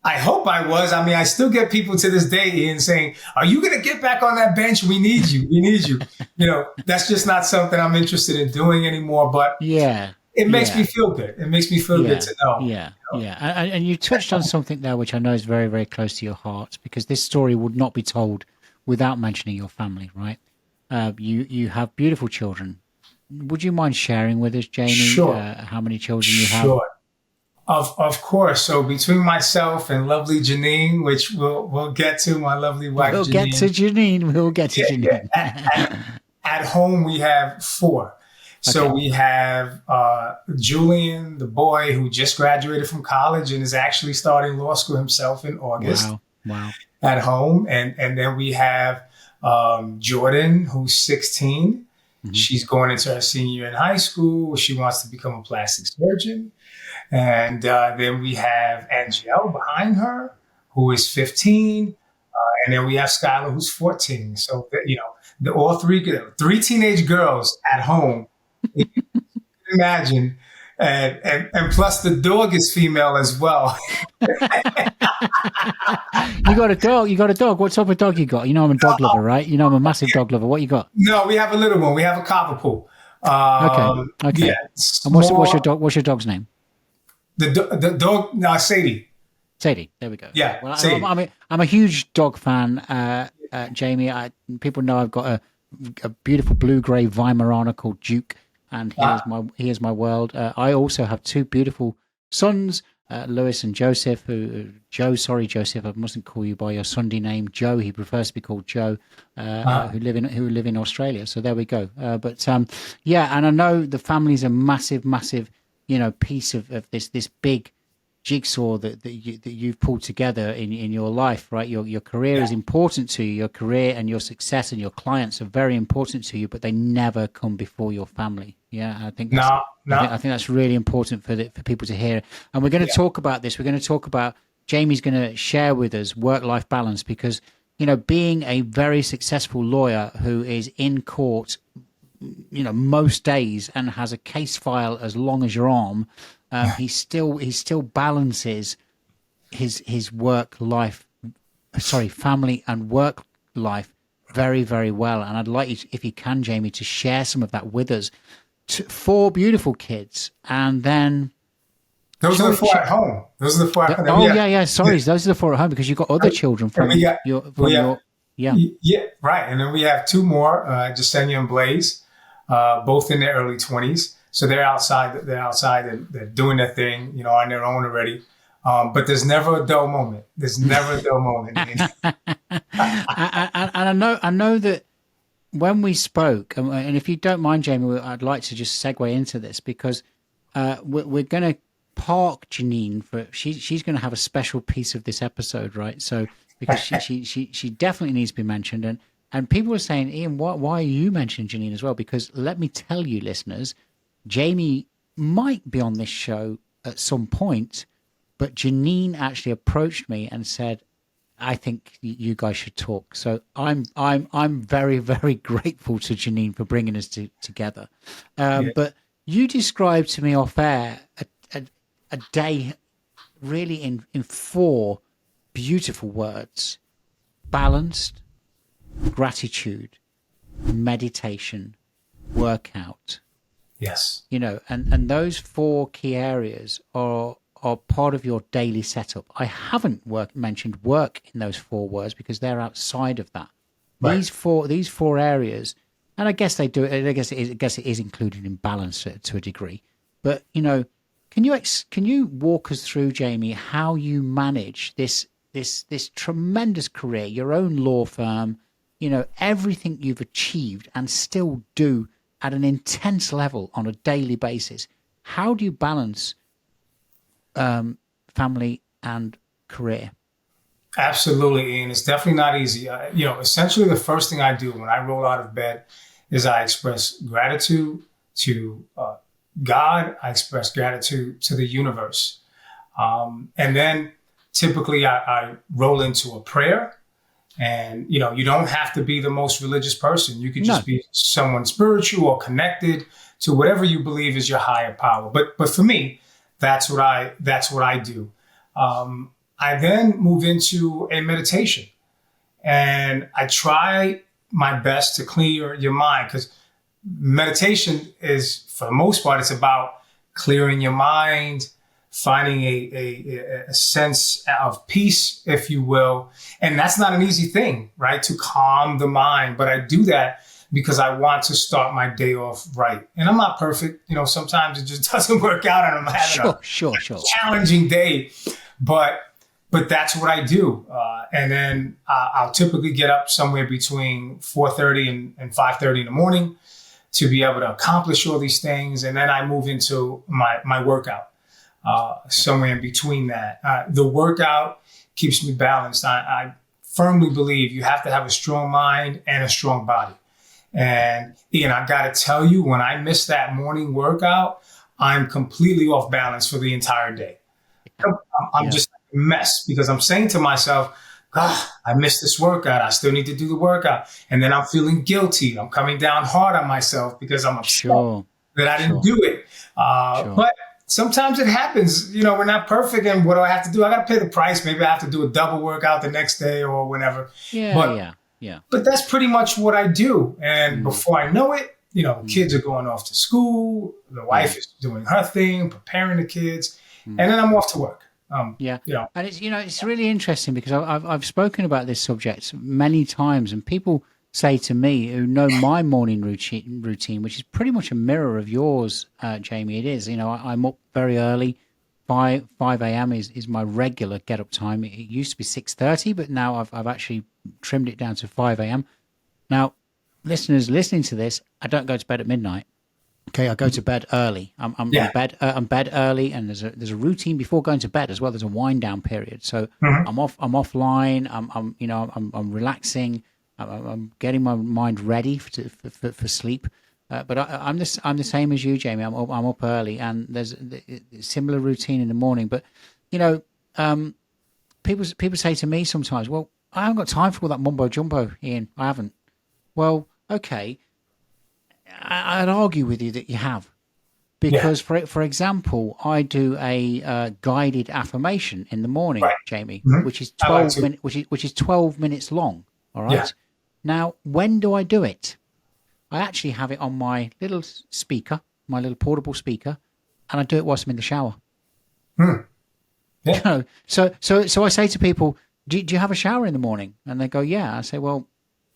I hope I was. I mean, I still get people to this day, Ian, saying, are you going to get back on that bench? We need you. We need you. That's just not something I'm interested in doing anymore. But yeah. It makes me feel good. It makes me feel good to know. Yeah, And you touched on something there, which I know is very, very close to your heart, because this story would not be told without mentioning your family, right? You have beautiful children. Would you mind sharing with us, Jaime, how many children you have? Sure. Of course. So between myself and lovely Janine, which we'll get to, my lovely wife, We'll get to Janine. At home, we have 4. So we have Julian, the boy who just graduated from college and is actually starting law school himself in August. Wow. At home. And then we have Jordan, who's 16. Mm-hmm. She's going into her senior year in high school. She wants to become a plastic surgeon. And then we have Angel behind her, who is 15. And then we have Skylar, who's 14. So, all three teenage girls at home. You can imagine. And plus the dog is female as well. You got a dog. What type of dog you got? I'm a dog lover, right? I'm a massive dog lover. What you got? No, we have a little one. We have a cavapoo. Okay. Yeah, and what's your dog? What's your dog's name? The dog, Sadie. Sadie. There we go. Yeah. Well, I'm a huge dog fan, Jaime. People know I've got a beautiful blue-gray Weimaraner called Duke, and here's my world. I also have two beautiful sons, Lewis and Joseph. Joseph, I mustn't call you by your Sunday name, Joe. He prefers to be called Joe. Who live in Australia. So there we go. Yeah, and I know the family's a massive, piece of this big jigsaw that you've pulled together in your life, right? Your career is important to you. Your career and your success and your clients are very important to you, but they never come before your family. Yeah, I think I think that's really important for people to hear. And we're going to talk about this. We're going to talk about Jaime's going to share with us work-life balance, because being a very successful lawyer who is in court most days and has a case file as long as your arm, he still balances his family and work life very, very well. And I'd like you, if you can, Jaime, to share some of that with us. 4 beautiful kids, and then those are the 4 at home. Those are the 4 at home. Sorry, those are the 4 at home, because you've got other children from your. Right. And then we have 2 more, Jasenia and Blaze, both in their early 20s. So they're outside and they're doing their thing, on their own already. But there's never a dull moment. And I know that when we spoke, and if you don't mind, Jaime, I'd like to just segue into this, because we're going to park Janine for, she's going to have a special piece of this episode, right? So, because she definitely needs to be mentioned. And people are saying, Ian, why are you mentioning Janine as well? Because let me tell you, listeners, Jaime might be on this show at some point, but Janine actually approached me and said, I think you guys should talk. So I'm very, very grateful to Janine for bringing us together. But you described to me off air a day really in 4 beautiful words: balanced, gratitude, meditation, workout. Yes. And those 4 key areas are part of your daily setup. I haven't mentioned work in those 4 words because they're outside of that. Right. These four areas, and I guess they do. I guess it is included in balance to a degree. But can you walk us through, Jaime, how you manage this tremendous career, your own law firm, everything you've achieved and still do at an intense level on a daily basis? How do you balance family and career? Absolutely, Ian. It's definitely not easy. Essentially the first thing I do when I roll out of bed is I express gratitude to God. I express gratitude to the universe. And then typically I roll into a prayer. And, you don't have to be the most religious person. You could just be someone spiritual or connected to whatever you believe is your higher power. But for me, that's what I do. I then move into a meditation, and I try my best to clear your mind, because meditation is, for the most part, it's about clearing your mind, finding a sense of peace, if you will. And that's not an easy thing, right? To calm the mind. But I do that because I want to start my day off right. And I'm not perfect. Sometimes it just doesn't work out and I'm having a challenging day. But that's what I do. And then I'll typically get up somewhere between 4:30 and 5:30 in the morning to be able to accomplish all these things. And then I move into my workout. Somewhere in between that. The workout keeps me balanced. I firmly believe you have to have a strong mind and a strong body. And Ian, I got to tell you, when I miss that morning workout, I'm completely off balance for the entire day. I'm just a mess, because I'm saying to myself, I missed this workout. I still need to do the workout. And then I'm feeling guilty. I'm coming down hard on myself because I'm upset that I didn't do it. But sometimes it happens. We're not perfect. And what do I have to do? I got to pay the price. Maybe I have to do a double workout the next day or whenever. But that's pretty much what I do. And before I know it, the kids are going off to school. The wife is doing her thing, preparing the kids. And then I'm off to work. And it's it's really interesting, because I've spoken about this subject many times, and people say to me, who know my morning routine, which is pretty much a mirror of yours, Jaime. It is. I'm up very early. 5 a.m. is my regular get up time. It used to be 6:30, but now I've actually trimmed it down to 5 a.m. Now, listeners listening to this, I don't go to bed at midnight. Okay, I go to bed early. I'm in bed. I'm bed early, and there's a routine before going to bed as well. There's a wind down period, so I'm offline. I'm relaxing. I'm getting my mind ready for sleep. But I'm the same as you, Jaime. I'm up early, and there's a similar routine in the morning. But people say to me sometimes, "Well, I haven't got time for all that mumbo jumbo, Ian. I haven't." Well, okay. I'd argue with you that you have, because for example, I do a guided affirmation in the morning, Jaime, which is 12 minutes, which is 12 minutes long. All right. Yeah. Now, when do I do it? I actually have it on my little speaker, my little portable speaker, and I do it whilst I'm in the shower. Yeah. So I say to people, do you have a shower in the morning? And they go, yeah. I say, well,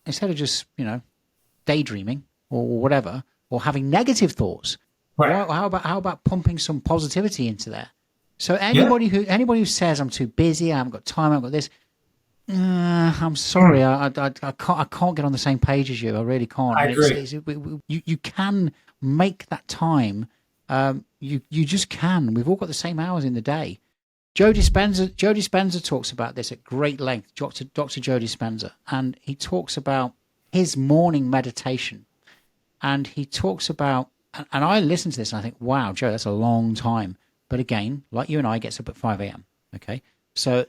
instead of just, daydreaming or whatever, or having negative thoughts, how about pumping some positivity into there? So anybody who says I'm too busy, I haven't got time, I haven't got this, I'm sorry, I can't get on the same page as you. I really can't. I agree. You can make that time. You just can. We've all got the same hours in the day. Joe Dispenza talks about this at great length. Dr. Joe Dispenza, and he talks about his morning meditation, and he talks about. And I listen to this and I think, wow, Joe, that's a long time. But again, like you and I, gets up at 5 a.m. Okay. So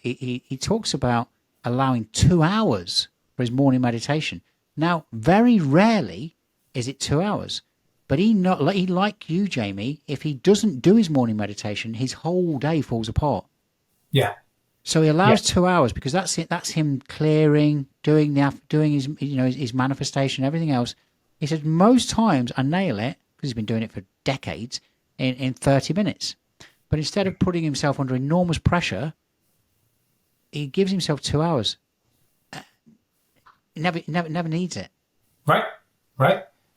he talks about allowing 2 hours for his morning meditation. Now, very rarely is it 2 hours, but he like you, Jaime. If he doesn't do his morning meditation, his whole day falls apart. Yeah. So he allows 2 hours because that's it. That's him clearing, doing his his manifestation, everything else. He said most times I nail it because he's been doing it for decades in 30 minutes. But instead of putting himself under enormous pressure, he gives himself 2 hours. Never needs it. Right.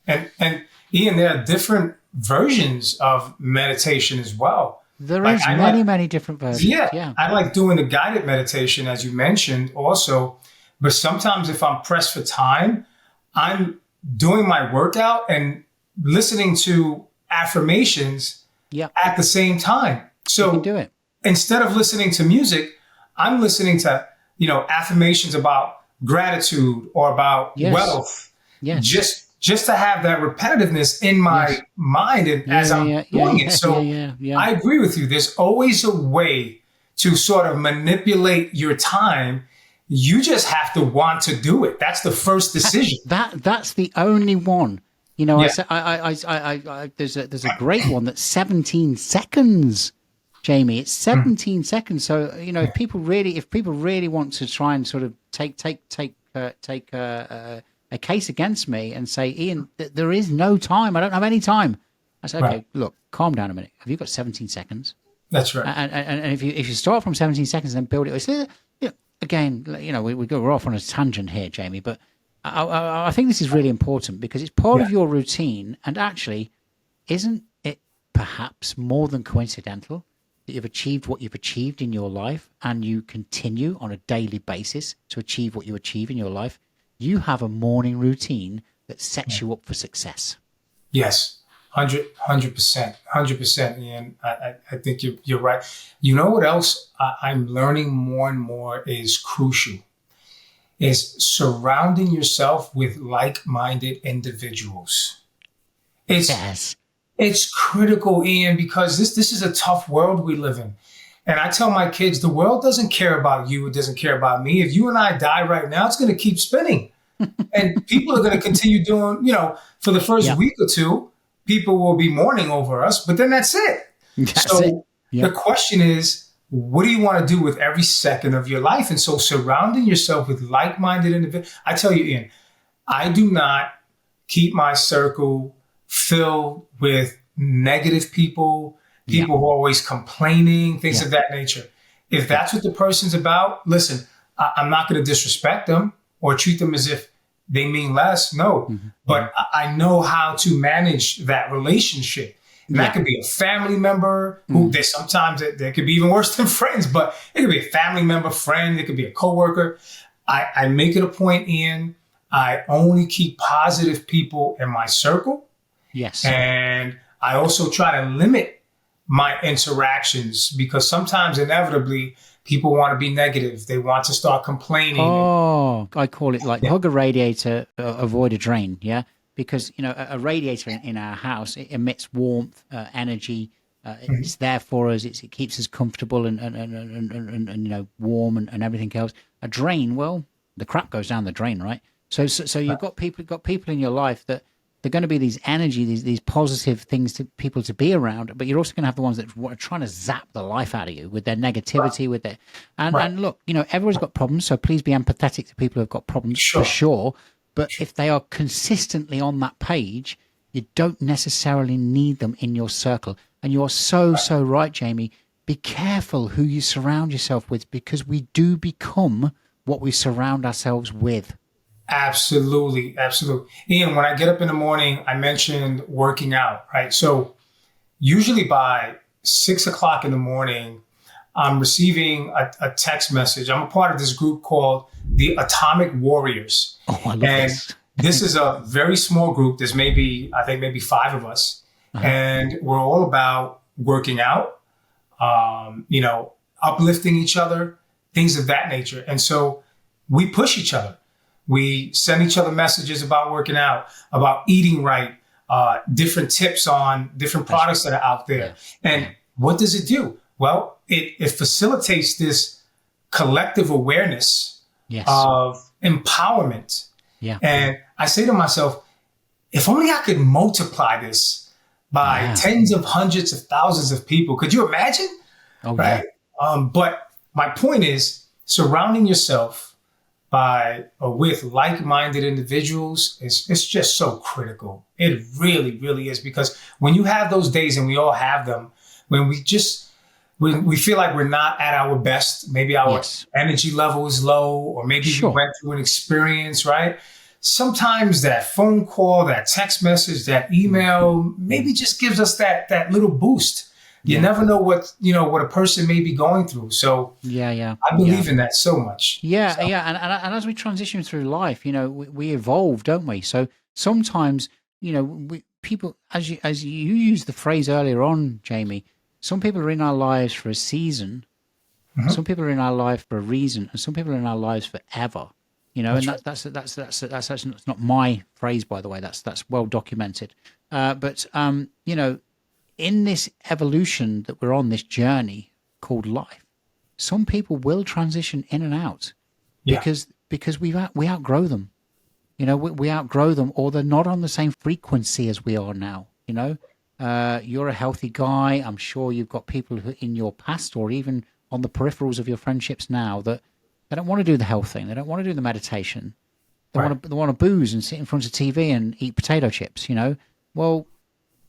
And Ian, there are different versions of meditation as well. There is many different versions. Yeah. I like doing the guided meditation, as you mentioned, also. But sometimes if I'm pressed for time, I'm doing my workout and listening to affirmations at the same time. So you can do it. Instead of listening to music, I'm listening to, affirmations about gratitude or about wealth. Yes. Just to have that repetitiveness in my mind and as I'm doing it. So I agree with you. There's always a way to sort of manipulate your time. You just have to want to do it. That's the first decision. That's the only one. There's a great one that's 17 seconds, Jaime. It's 17 seconds. So if people really want to try and sort of take a case against me and say, Ian, there is no time. I don't have any time. I say, okay, look, calm down a minute. Have you got 17 seconds? That's right. And if you start from 17 seconds and build it, again, we're off on a tangent here, Jaime, but I think this is really important because it's part of your routine. And actually, isn't it perhaps more than coincidental that you've achieved what you've achieved in your life and you continue on a daily basis to achieve what you achieve in your life? You have a morning routine that sets you up for success. Yes, 100%, Ian. I think you're right. You know what else I'm learning more and more is crucial, is surrounding yourself with like-minded individuals. It's critical, Ian, because this is a tough world we live in. And I tell my kids, the world doesn't care about you. It doesn't care about me. If you and I die right now, it's going to keep spinning. And people are going to continue doing, for the first week or two, people will be mourning over us, but then that's it. The question is, what do you want to do with every second of your life? And so surrounding yourself with like-minded individuals. I tell you, Ian, I do not keep my circle filled with negative people who are always complaining, things of that nature. If that's what the person's about, listen, I'm not going to disrespect them or treat them as if they mean less. No, but I know how to manage that relationship. And that could be a family member who they sometimes they could be even worse than friends, but it could be a family member, friend. It could be a coworker. I make it a point, Ian. I only keep positive people in my circle. Yes. And I also try to limit my interactions because sometimes inevitably people want to be negative. They want to start complaining. Oh, I call it like hug a radiator, avoid a drain. Yeah. Because, a radiator in our house, it emits warmth, energy. It's there for us. It keeps us comfortable and warm and everything else. A drain, well, the crap goes down the drain, right? So you've got people in your life that they're going to be these energy, these positive things to people to be around, but you're also going to have the ones that are trying to zap the life out of you with their negativity, with their and look, everyone's got problems, so please be empathetic to people who've got problems for sure. But if they are consistently on that page, you don't necessarily need them in your circle. And you're so right, Jaime. Be careful who you surround yourself with, because we do become what we surround ourselves with. Absolutely. Absolutely. Ian, when I get up in the morning, I mentioned working out, right? So usually by 6 o'clock in the morning, I'm receiving a text message. I'm a part of this group called the Atomic Warriors. Oh, I love this. This is a very small group. There's maybe 5 of us. And we're all about working out, uplifting each other, things of that nature. And so we push each other. We send each other messages about working out, about eating right, different tips on different products that are out there. Yeah. And what does it do? Well, it facilitates this collective awareness of empowerment. Yeah. And I say to myself, if only I could multiply this by tens of hundreds of thousands of people. Could you imagine? Oh, right. Yeah. But my point is, surrounding yourself with like-minded individuals it's just so critical. It really, really is, because when you have those days, and we all have them, when we feel like we're not at our best, maybe our energy level is low, or maybe we went through an experience, right? Sometimes that phone call, that text message, that email maybe just gives us that little boost. You never know what a person may be going through. So I believe in that so much. And as we transition through life, we evolve, don't we? So sometimes, people, as you used the phrase earlier on, Jaime, some people are in our lives for a season, some people are in our life for a reason, and some people are in our lives forever. That's not my phrase, by the way. That's well documented. But in this evolution that we're on, this journey called life, some people will transition in and out because we outgrow them. We outgrow them, or they're not on the same frequency as we are now. You're a healthy guy. I'm sure you've got people who in your past, or even on the peripherals of your friendships now, that they don't want to do the health thing. They don't want to do the meditation. They want to booze and sit in front of TV and eat potato chips. Well,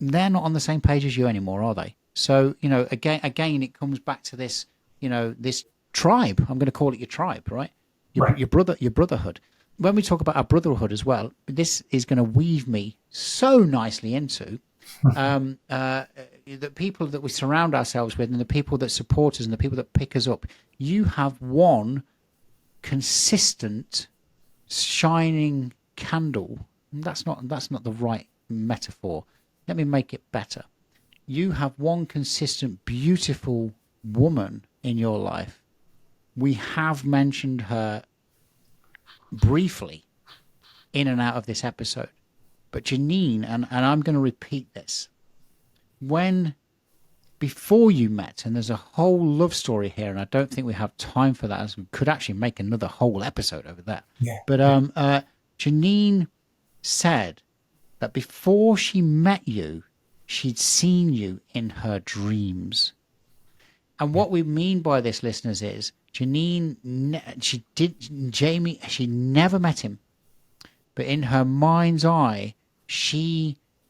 they're not on the same page as you anymore, are they? So again, it comes back to this. This tribe. I'm going to call it your tribe, right? Your brotherhood. When we talk about our brotherhood as well, this is going to weave me so nicely into the people that we surround ourselves with, and the people that support us, and the people that pick us up. You have one consistent shining candle. That's not the right metaphor. Let me make it better. You have one consistent, beautiful woman in your life. We have mentioned her briefly in and out of this episode. But Janine, and I'm going to repeat this, before you met, and there's a whole love story here, and I don't think we have time for that, as we could actually make another whole episode over that. Yeah. But Janine said that before she met you, she'd seen you in her dreams. And what we mean by this, listeners, is Janine, she never met him. But in her mind's eye,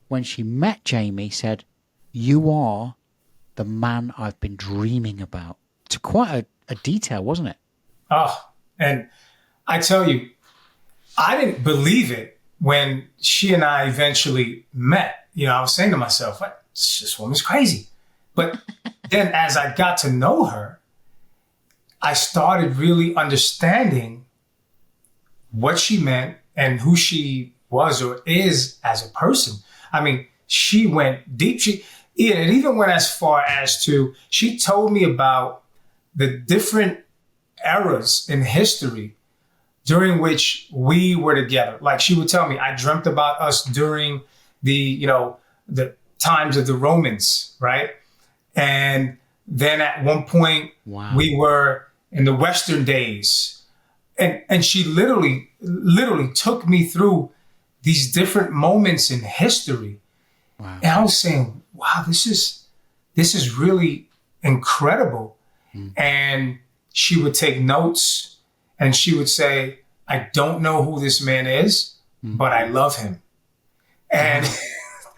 when she met Jaime, said, "You are the man I've been dreaming about." To quite a detail, wasn't it? Oh, and I tell you, I didn't believe it when she and I eventually met. I was saying to myself, what? This woman's crazy. But then as I got to know her, I started really understanding what she meant and who she was or is as a person. I mean, she went deep. It even went as far as she told me about the different eras in history during which we were together. Like she would tell me, I dreamt about us during the times of the Romans, right? And then at one point, we were in the Western days. And she literally took me through these different moments in history. Wow. And I was saying, wow, this is really incredible. And she would take notes and she would say, I don't know who this man is, but I love him. And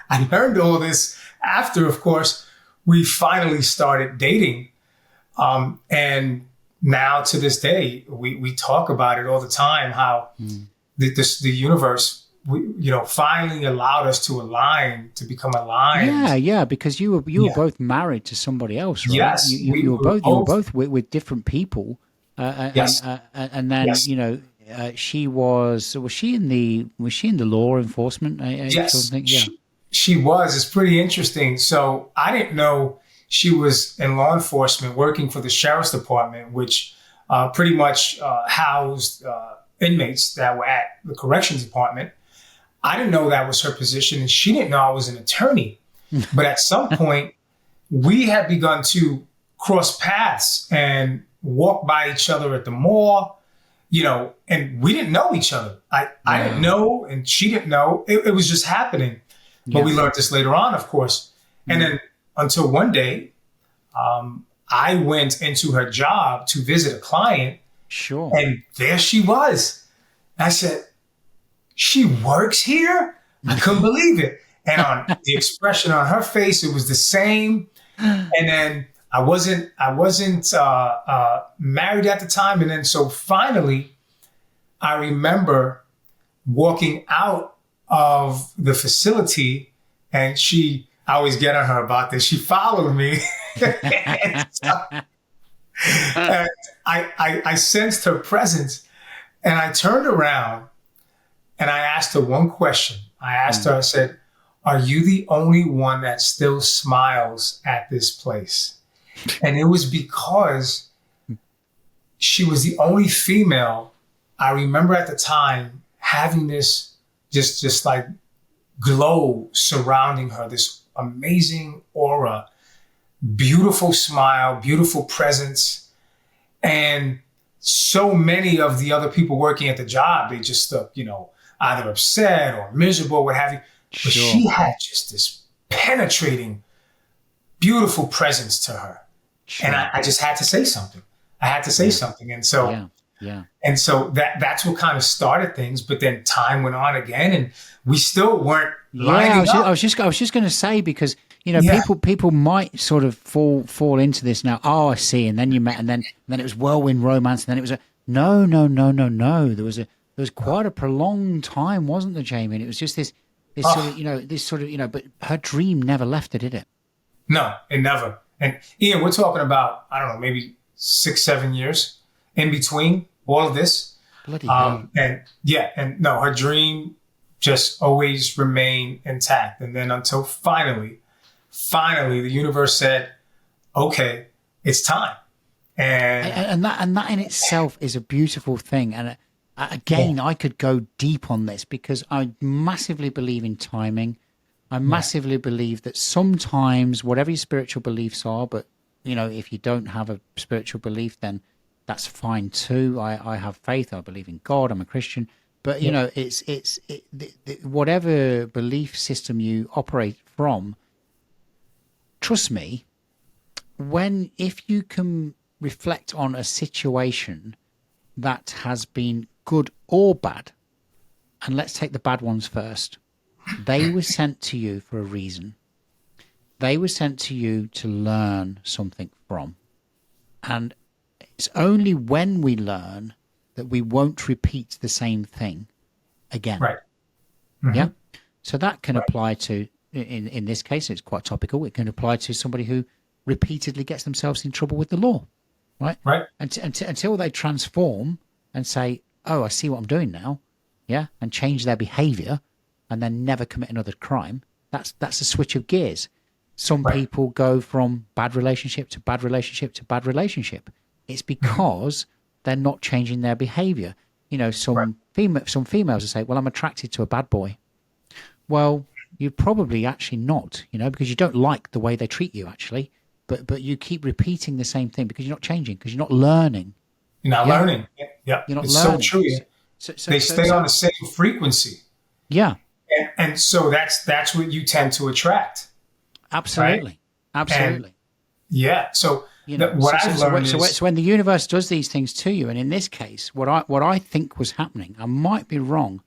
I learned all this after, of course, we finally started dating. And now to this day, we talk about it all the time, how the universe, finally allowed us to align, to become aligned. Yeah, because you were both married to somebody else, right? Yes, you were both with different people. Yes. And then she was she in the law enforcement? Yes, sort of thing? Yeah. She was. It's pretty interesting. So I didn't know she was in law enforcement working for the sheriff's department, which pretty much housed inmates that were at the corrections department. I didn't know that was her position, and she didn't know I was an attorney. But at some point, we had begun to cross paths and walk by each other at the mall, and we didn't know each other. I didn't know, and she didn't know. It was just happening. But we learned this later on, of course. And then until one day, I went into her job to visit a client. Sure. And there she was. I said, she works here? I couldn't believe it. And on the expression on her face, it was the same. And then I wasn't married at the time. And then so finally, I remember walking out of the facility, and I always get on her about this. She followed me. And I sensed her presence, and I turned around and I asked her one question. I asked her, I said, are you the only one that still smiles at this place? And it was because she was the only female I remember at the time having this just like glow surrounding her, this amazing aura, beautiful smile, beautiful presence. And so many of the other people working at the job, they just look, either upset or miserable, what have you. But she had just this penetrating, beautiful presence to her. Sure. And I just had to say something. I had to say something. And so, and so that's what kind of started things. But then time went on again, and we still weren't lining up. I was just going to say, because people might sort of fall into this now. Oh, I see. And then you met, and then it was whirlwind romance, and then it was no. There was quite a prolonged time, wasn't there, Jaime? And it was just this sort of, but her dream never left her, did it? No, it never. And Ian, we're talking about, I don't know, maybe 6-7 years in between all of this. Bloody hell. And no, her dream just always remained intact. And then until finally, the universe said, okay, it's time. And that in itself is a beautiful thing. And again, I could go deep on this because I massively believe in timing. I massively believe that sometimes, whatever your spiritual beliefs are, but if you don't have a spiritual belief, then that's fine too. I have faith. I believe in God. I'm a Christian. But it's whatever belief system you operate from. Trust me, if you can reflect on a situation that has been good or bad, and let's take the bad ones first. They were sent to you for a reason. They were sent to you to learn something from. And it's only when we learn that we won't repeat the same thing. again. Right. Mm-hmm. Yeah. So that can Right. apply to, in this case, it's quite topical. It can apply to somebody who repeatedly gets themselves in trouble with the law, right? Right. Until they transform and say, oh, I see what I'm doing now. Yeah. And change their behavior and then never commit another crime. That's a switch of gears. Some Right. people go from bad relationship to bad relationship to bad relationship. It's because they're not changing their behavior. You know, some females will say, well, I'm attracted to a bad boy. Well, you're probably actually not, you know, because you don't like the way they treat you actually, but you keep repeating the same thing because you're not changing, because you're not learning. You're not learning. Yeah. You're not It's learning. so true. They stay on the same frequency. Yeah. And so that's what you tend to attract. Absolutely. Right? Absolutely. And yeah. So you know, what I've learned is... So when the universe does these things to you, and in this case, what I think was happening, I might be wrong,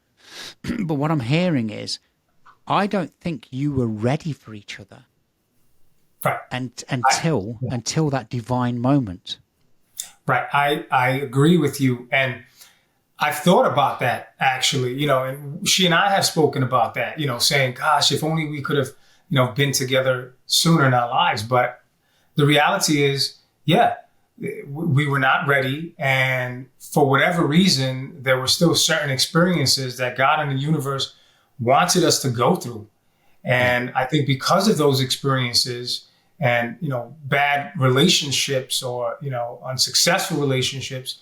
but what I'm hearing is, I don't think you were ready for each other, right, until that divine moment. Right, I agree with you, and I've thought about that actually. You know, and she and I have spoken about that. You know, saying, "Gosh, if only we could have, you know, been together sooner in our lives." But the reality is, yeah, we were not ready, and for whatever reason, there were still certain experiences that God and the universe wanted us to go through. And I think because of those experiences and, you know, bad relationships or, you know, unsuccessful relationships,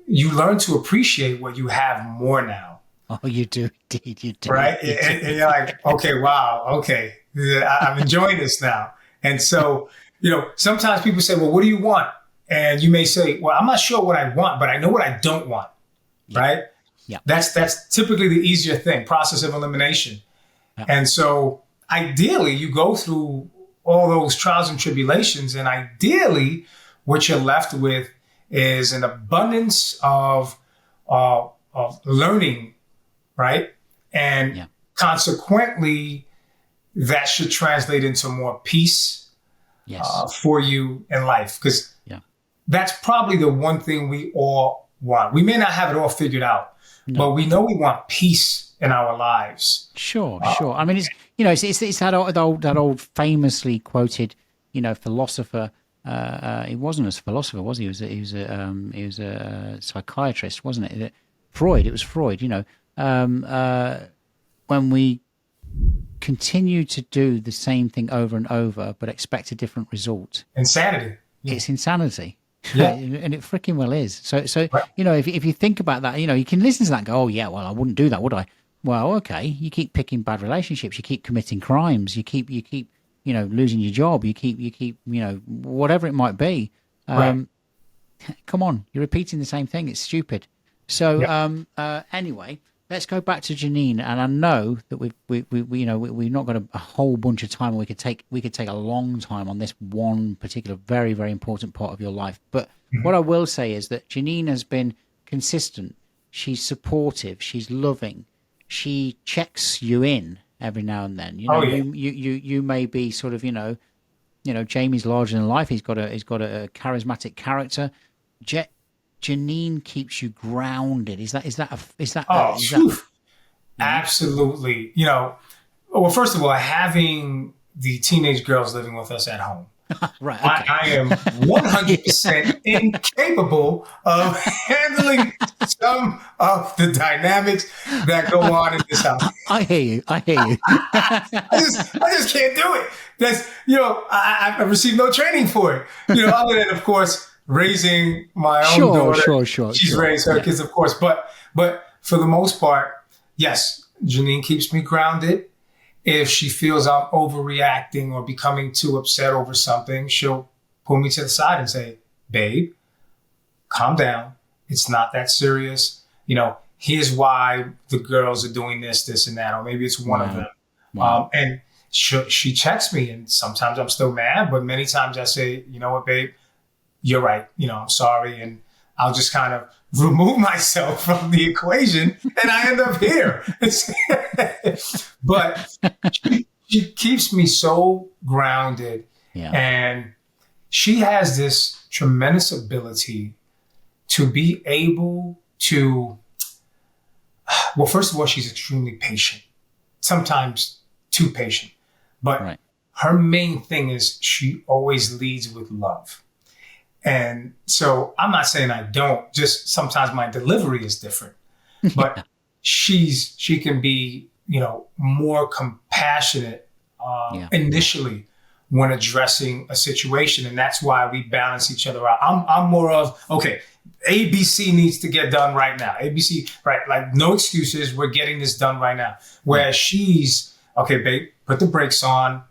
you learn to appreciate what you have more now. Oh, you do. Indeed, you do. Right. And you're like, okay, wow. Okay. I'm enjoying this now. And so, you know, sometimes people say, well, what do you want? And you may say, well, I'm not sure what I want, but I know what I don't want. Yeah. Right. Yeah. That's typically the easier thing, process of elimination. Yeah. And so ideally you go through all those trials and tribulations, and ideally what you're left with is an abundance of learning, right? And consequently that should translate into more peace for you in life. Because that's probably the one thing we all want. We may not have it all figured out, but we know we want peace in our lives. Sure. I mean, it's, you know, it's that old famously quoted, you know, philosopher. He wasn't a philosopher, was he? He was a psychiatrist, wasn't it? Freud. It was Freud. You know, when we continue to do the same thing over and over but expect a different result, insanity. It's insanity. Yeah. And it freaking well is. So you know, if you think about that, you know, you can listen to that and go, oh yeah, well, I wouldn't do that, would I? Well, okay, you keep picking bad relationships, you keep committing crimes, you keep you know, losing your job, you keep you know, whatever it might be. Come on, you're repeating the same thing. It's stupid. So anyway, let's go back to Janine. And I know that we you know, we've not got a whole bunch of time. We could take a long time on this one particular very, very important part of your life. But what I will say is that Janine has been consistent. She's supportive. She's loving. She checks you in every now and then. You know, you may be sort of, you know, Jamie's larger than life. He's got a charismatic character. Janine keeps you grounded. Is that? Absolutely. You know, well, first of all, having the teenage girls living with us at home. Right. Okay. I am 100% incapable of handling some of the dynamics that go on in this house. I hear you. I just can't do it. That's, you know, I've received no training for it. You know, other than, of course, raising my own daughter. Sure. She's raised her kids, of course. But for the most part, yes, Janine keeps me grounded. If she feels I'm overreacting or becoming too upset over something, she'll pull me to the side and say, babe, calm down. It's not that serious. You know, here's why the girls are doing this, and that, or maybe it's one of them. Wow. And she checks me, and sometimes I'm still mad, but many times I say, you know what, babe, you're right. You know, I'm sorry. And I'll just kind of remove myself from the equation, and I end up here. But she keeps me so grounded. Yeah. And she has this tremendous ability to be able to Well, first of all, she's extremely patient, sometimes too patient. But Right. her main thing is she always leads with love. And so I'm not saying I don't, just sometimes my delivery is different. But she can be, more compassionate initially when addressing a situation. And that's why we balance each other out. I'm more of, okay, ABC needs to get done right now. ABC, right? Like no excuses. We're getting this done right now. Whereas she's, okay, babe, put the brakes on.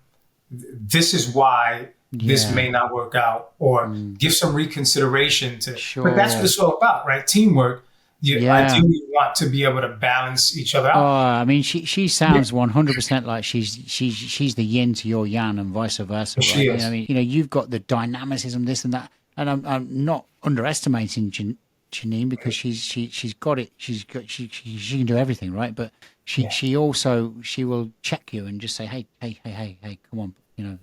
This is why this may not work out, or give some reconsideration to, but that's what it's all about, right? Teamwork. Ideally want to be able to balance each other out. Oh, I mean, she sounds 100% like she's the yin to your yang and vice versa. Right? She is. I mean, you've got the dynamicism, this and that, and I'm not underestimating Janine because she's got it. She can do everything, right? But she will check you and just say, hey, come on,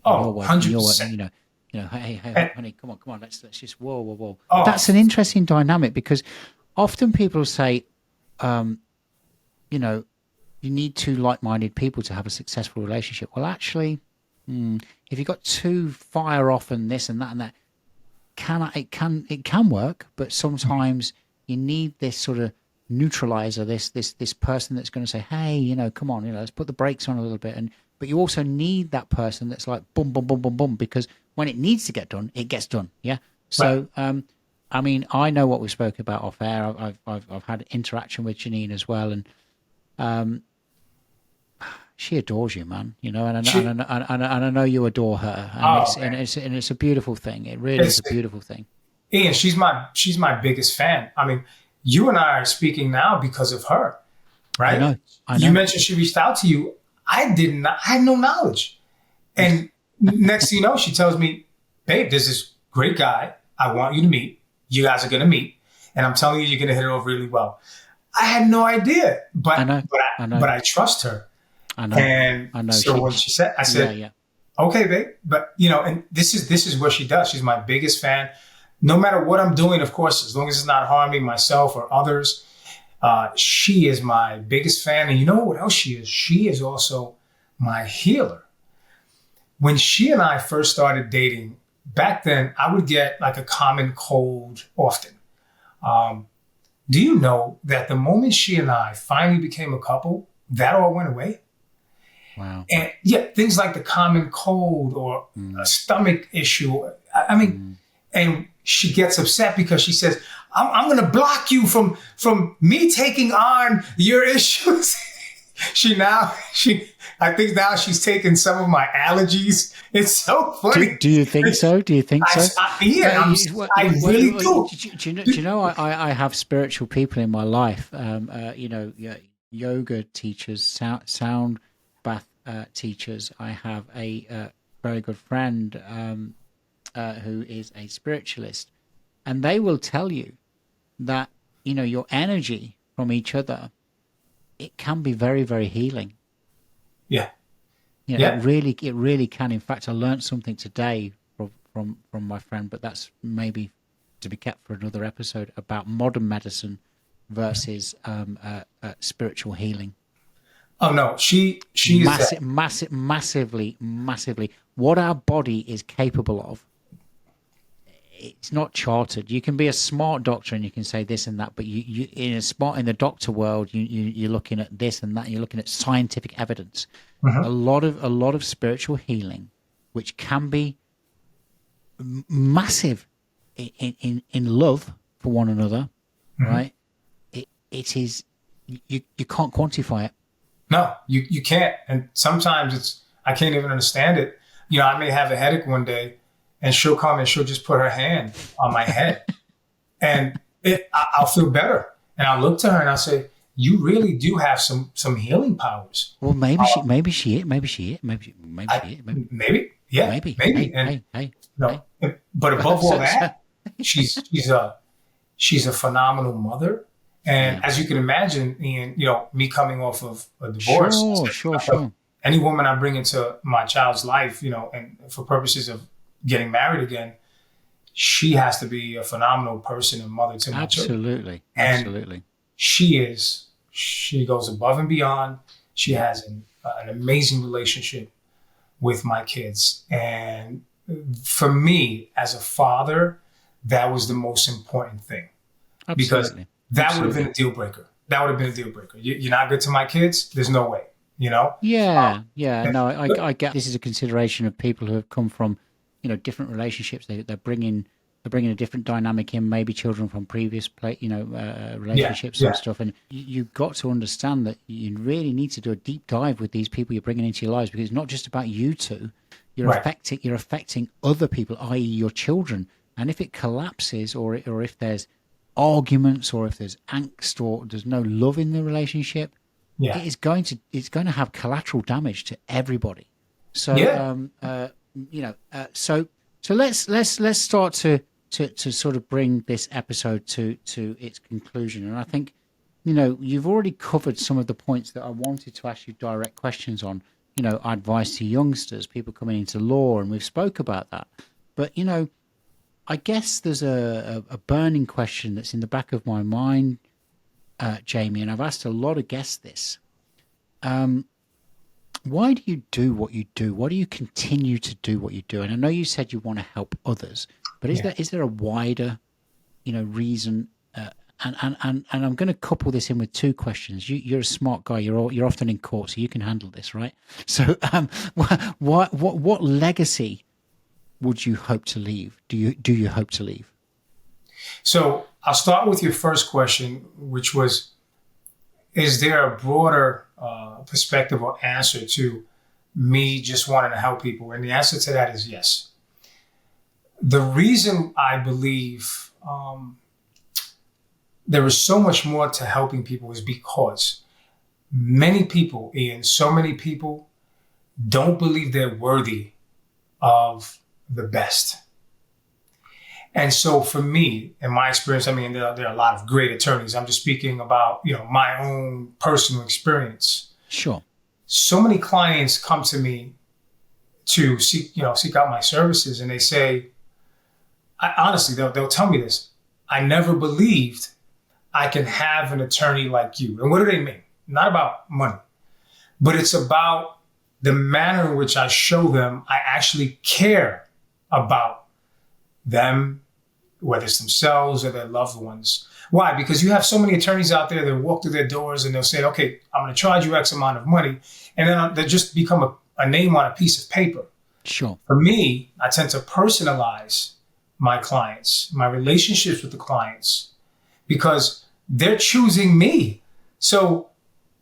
Oh, 100%. Hey, honey, come on, let's just whoa. Oh. That's an interesting dynamic because often people say, you need two like-minded people to have a successful relationship. Well, actually, if you've got two fire off and this and that, it can work, but sometimes you need this sort of neutralizer, this person that's going to say, hey, come on, let's put the brakes on a little bit, but you also need that person that's like boom, boom, boom, boom, boom, because when it needs to get done, it gets done. Yeah. So, right. I mean, I know what we spoke about off air. I've had interaction with Janine as well, and she adores you, man. And I know you adore her, and it's a beautiful thing. It really is a beautiful thing. Ian, she's my biggest fan. I mean, you and I are speaking now because of her, right? I know. You mentioned she reached out to you. I had no knowledge, and next thing you know, she tells me, "Babe, there's this great guy I want you to meet. You guys are going to meet, and I'm telling you, you're going to hit it off really well." I had no idea, but I trust her. I know. And so when she said, I said, "Okay, babe," but and this is what she does. She's my biggest fan. No matter what I'm doing, of course, as long as it's not harming myself or others, she is my biggest fan. And you know what else she is? She is also my healer. When she and I first started dating, back then, I would get like a common cold often. Do you know that the moment she and I finally became a couple, that all went away? Wow. And things like the common cold or a stomach issue. I mean, and she gets upset because she says, I'm going to block you from me taking on your issues. I think now she's taken some of my allergies. It's so funny. Do you think so? I really do. Do you know, I have spiritual people in my life, yoga teachers, sound bath teachers. I have a very good friend who is a spiritualist, and they will tell you that, your energy from each other, it can be very, very healing. Yeah. It really can. In fact, I learned something today from my friend, but that's maybe to be kept for another episode, about modern medicine versus spiritual healing. Oh no, she is massively. What our body is capable of, it's not charted. You can be a smart doctor and you can say this and that, but you in the doctor world, you're looking at this and that. You're looking at scientific evidence. Mm-hmm. A lot of spiritual healing, which can be massive in love for one another, right? It is you can't quantify it. No, you can't. And sometimes I can't even understand it. I may have a headache one day, and she'll come and she'll just put her hand on my head, and I'll feel better. And I'll look to her and I'll say, "You really do have some healing powers." Well, maybe she is. But above all that, she's a phenomenal mother. And as you can imagine, Ian, me coming off of a divorce, sure. Any woman I bring into my child's life, and for purposes of getting married again, she has to be a phenomenal person and mother to my children. Absolutely. She's She goes above and beyond. She has an amazing relationship with my kids. And for me, as a father, that was the most important thing. Because that would have been a deal breaker. That would have been a deal breaker. You're not good to my kids? There's no way, you know? Yeah. No, I get this is a consideration of people who have come from, different relationships. They're bringing a different dynamic in, maybe children from previous relationships and stuff. And you've got to understand that you really need to do a deep dive with these people you're bringing into your lives, because it's not just about you two. You're affecting other people, i.e. your children. And if it collapses, or if there's arguments, or if there's angst, or there's no love in the relationship, it's going to have collateral damage to everybody. So so let's start to sort of bring this episode to its conclusion. And I think you've already covered some of the points that I wanted to ask you direct questions on. Advice to youngsters, people coming into law, and we've spoke about that. But I guess there's a burning question that's in the back of my mind, Jaime, and I've asked a lot of guests this. Why do you do what you do? Why do you continue to do what you do? And I know you said you want to help others, but is there a wider, reason? And I'm going to couple this in with two questions. You're a smart guy. You're often in court, so you can handle this, right? So, what legacy would you hope to leave? Do you hope to leave? So I'll start with your first question, which was, is there a broader perspective or answer to me just wanting to help people? And the answer to that is yes. The reason I believe there is so much more to helping people is because many people, Ian, so many people don't believe they're worthy of the best. And so for me, in my experience, I mean, there are a lot of great attorneys. I'm just speaking about, my own personal experience. Sure. So many clients come to me to seek out my services, and they say, honestly, they'll tell me this: I never believed I can have an attorney like you. And what do they mean? Not about money, but it's about the manner in which I show them I actually care about them, whether it's themselves or their loved ones. Why? Because you have so many attorneys out there that walk through their doors and they'll say, okay, I'm going to charge you X amount of money. And then they'll just become a name on a piece of paper. Sure. For me, I tend to personalize my clients, my relationships with the clients, because they're choosing me. So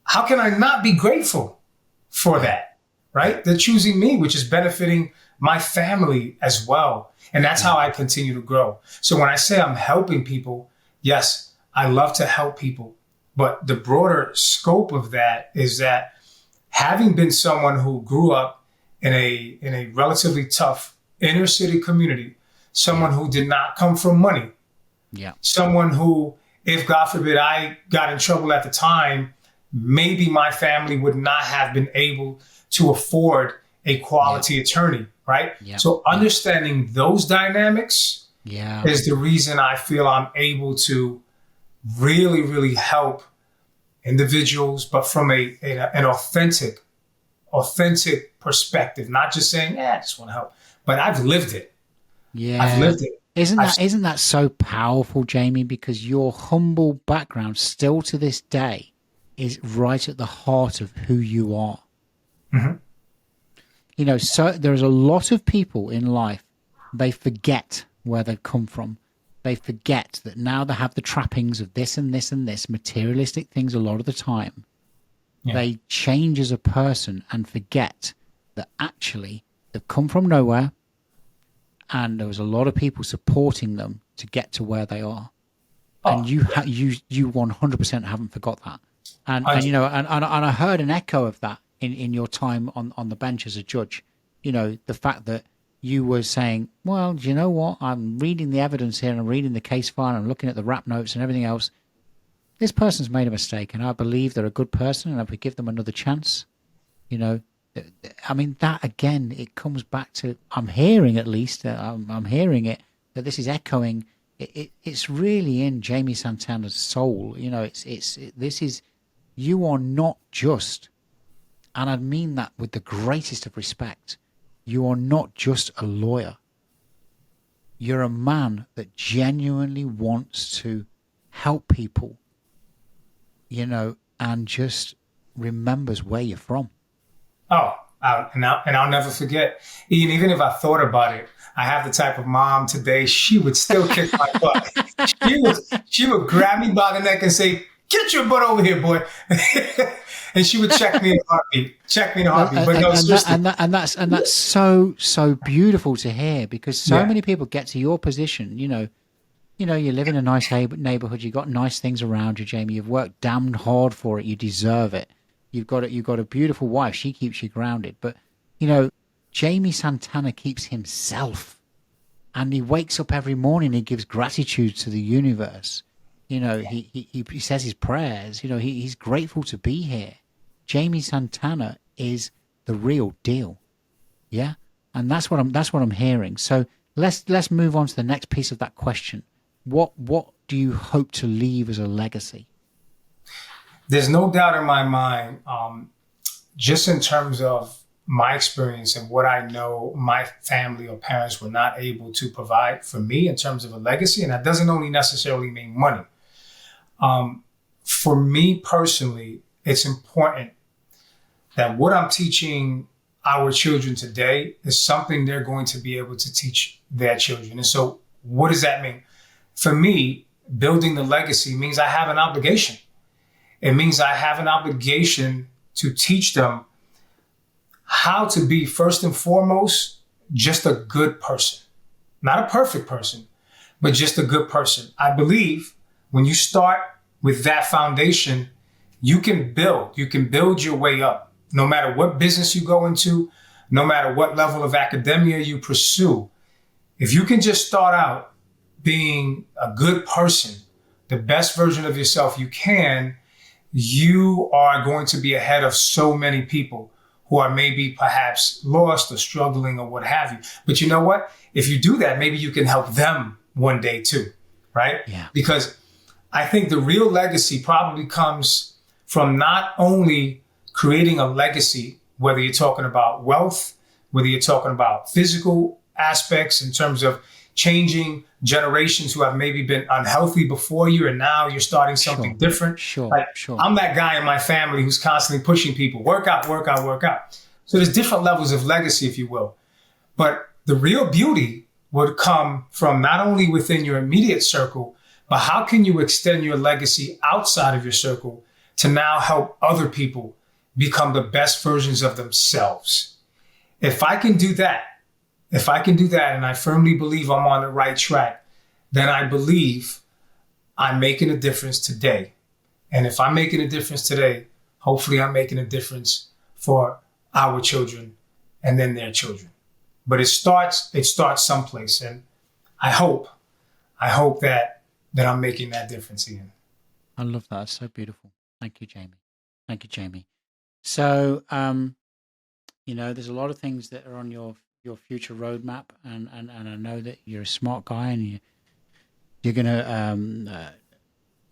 how can I not be grateful for that, right? They're choosing me, which is benefiting my family as well. And that's how I continue to grow. So when I say I'm helping people, yes, I love to help people. But the broader scope of that is that having been someone who grew up in a relatively tough inner city community, someone who did not come from money, someone who, if God forbid I got in trouble at the time, maybe my family would not have been able to afford a quality attorney, right? Yeah. So understanding those dynamics is the reason I feel I'm able to really, really help individuals, but from an authentic perspective, not just saying, I just want to help, but I've lived it. Yeah. I've lived it. Isn't that so powerful, Jaime? Because your humble background still to this day is right at the heart of who you are. Mm-hmm. So there's a lot of people in life, they forget where they've come from. They forget that now they have the trappings of this and this and this, materialistic things a lot of the time. Yeah. They change as a person and forget that actually they've come from nowhere, and there was a lot of people supporting them to get to where they are. And you 100% haven't forgot that. And I heard an echo of that in your time on the bench as a judge. The fact that you were saying, well, do you know what? I'm reading the evidence here and I'm reading the case file and I'm looking at the rap notes and everything else. This person's made a mistake and I believe they're a good person, and if we give them another chance, I mean, that again, it comes back to, I'm hearing at least, I'm hearing it, that this is it's really in Jaime Santana's soul. This is you are not just, and I mean that with the greatest of respect, you are not just a lawyer. You're a man that genuinely wants to help people, and just remembers where you're from. Oh, and I'll never forget. Ian, even if I thought about it, I have the type of mom today, she would still kick my butt. She would grab me by the neck and say, "Get your butt over here, boy." And she would check me in a heartbeat. But no, seriously. And that's so beautiful to hear, because so many people get to your position. You live in a nice neighborhood. You've got nice things around you, Jaime. You've worked damned hard for it. You deserve it. You've got a beautiful wife. She keeps you grounded. But, Jaime Santana keeps himself, and he wakes up every morning. He gives gratitude to the universe. He says his prayers. He's grateful to be here. Jaime Santana is the real deal. Yeah. And that's what I'm hearing. So let's move on to the next piece of that question. What do you hope to leave as a legacy? There's no doubt in my mind, just in terms of my experience and what I know my family or parents were not able to provide for me in terms of a legacy. And that doesn't only necessarily mean money. For me personally, it's important that what I'm teaching our children today is something they're going to be able to teach their children. And so what does that mean? For me, building the legacy means I have an obligation. It means I have an obligation to teach them how to be, first and foremost, just a good person. Not a perfect person, but just a good person. I believe when you start with that foundation, you can build your way up. No matter what business you go into, no matter what level of academia you pursue, if you can just start out being a good person, the best version of yourself you can, you are going to be ahead of so many people who are maybe perhaps lost or struggling or what have you. But you know what? If you do that, maybe you can help them one day too, right? Yeah. Because I think the real legacy probably comes from not only creating a legacy, whether you're talking about wealth, whether you're talking about physical aspects in terms of changing generations who have maybe been unhealthy before you, and now you're starting something different. Sure. I'm that guy in my family who's constantly pushing people, work out. So there's different levels of legacy, if you will. But the real beauty would come from not only within your immediate circle, but how can you extend your legacy outside of your circle to now help other people become the best versions of themselves? If I can do that, and I firmly believe I'm on the right track, then I believe I'm making a difference today. And if I'm making a difference today, hopefully I'm making a difference for our children and then their children. But it starts someplace. And I hope that I'm making that difference, Ian. I love that. It's so beautiful. Thank you, Jaime. So, there's a lot of things that are on your future roadmap, and I know that you're a smart guy, and you're going to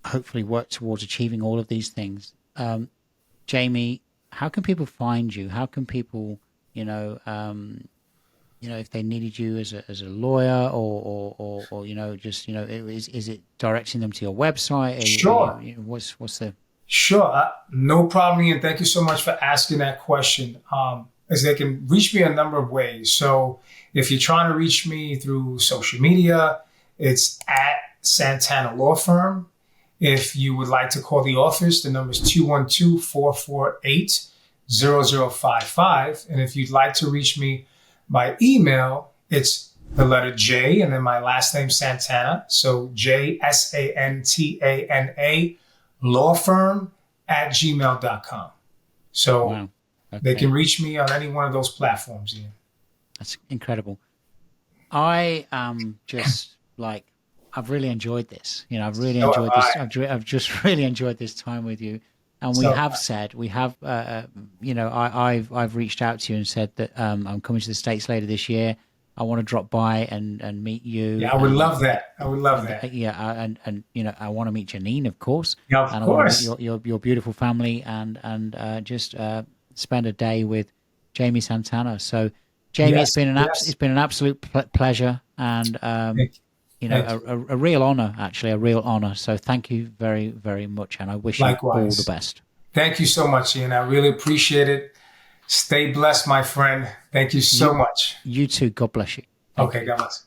hopefully work towards achieving all of these things. Jaime, how can people find you? How can people, if they needed you as a lawyer, or is it directing them to your website? Sure. What's the... Sure. No problem, Ian. Thank you so much for asking that question. As they can reach me a number of ways. So if you're trying to reach me through social media, it's at Santana Law Firm. If you would like to call the office, the number is 212-448-0055. And if you'd like to reach me by email, it's the letter J and then my last name Santana. So JSANTANA lawfirm@gmail.com. So wow. Okay. They can reach me on any one of those platforms, Ian. That's incredible. I am just I've really enjoyed this. I've really enjoyed this. I've just really enjoyed this time with you. And I've reached out to you and said that I'm coming to the States later this year. I want to drop by and meet you. Yeah, I would love that. I would love that. Yeah, and I want to meet Janine, of course. Yeah, of and course. I want to meet your beautiful family and just spend a day with Jaime Santana. So, Jaime, Yes, it's been an absolute pleasure and a real honor, actually, a real honor. So, thank you very, very much, and I wish you all the best. Thank you so much, Ian. I really appreciate it. Stay blessed, my friend. Thank you so much. You too. God bless you. Okay, God bless.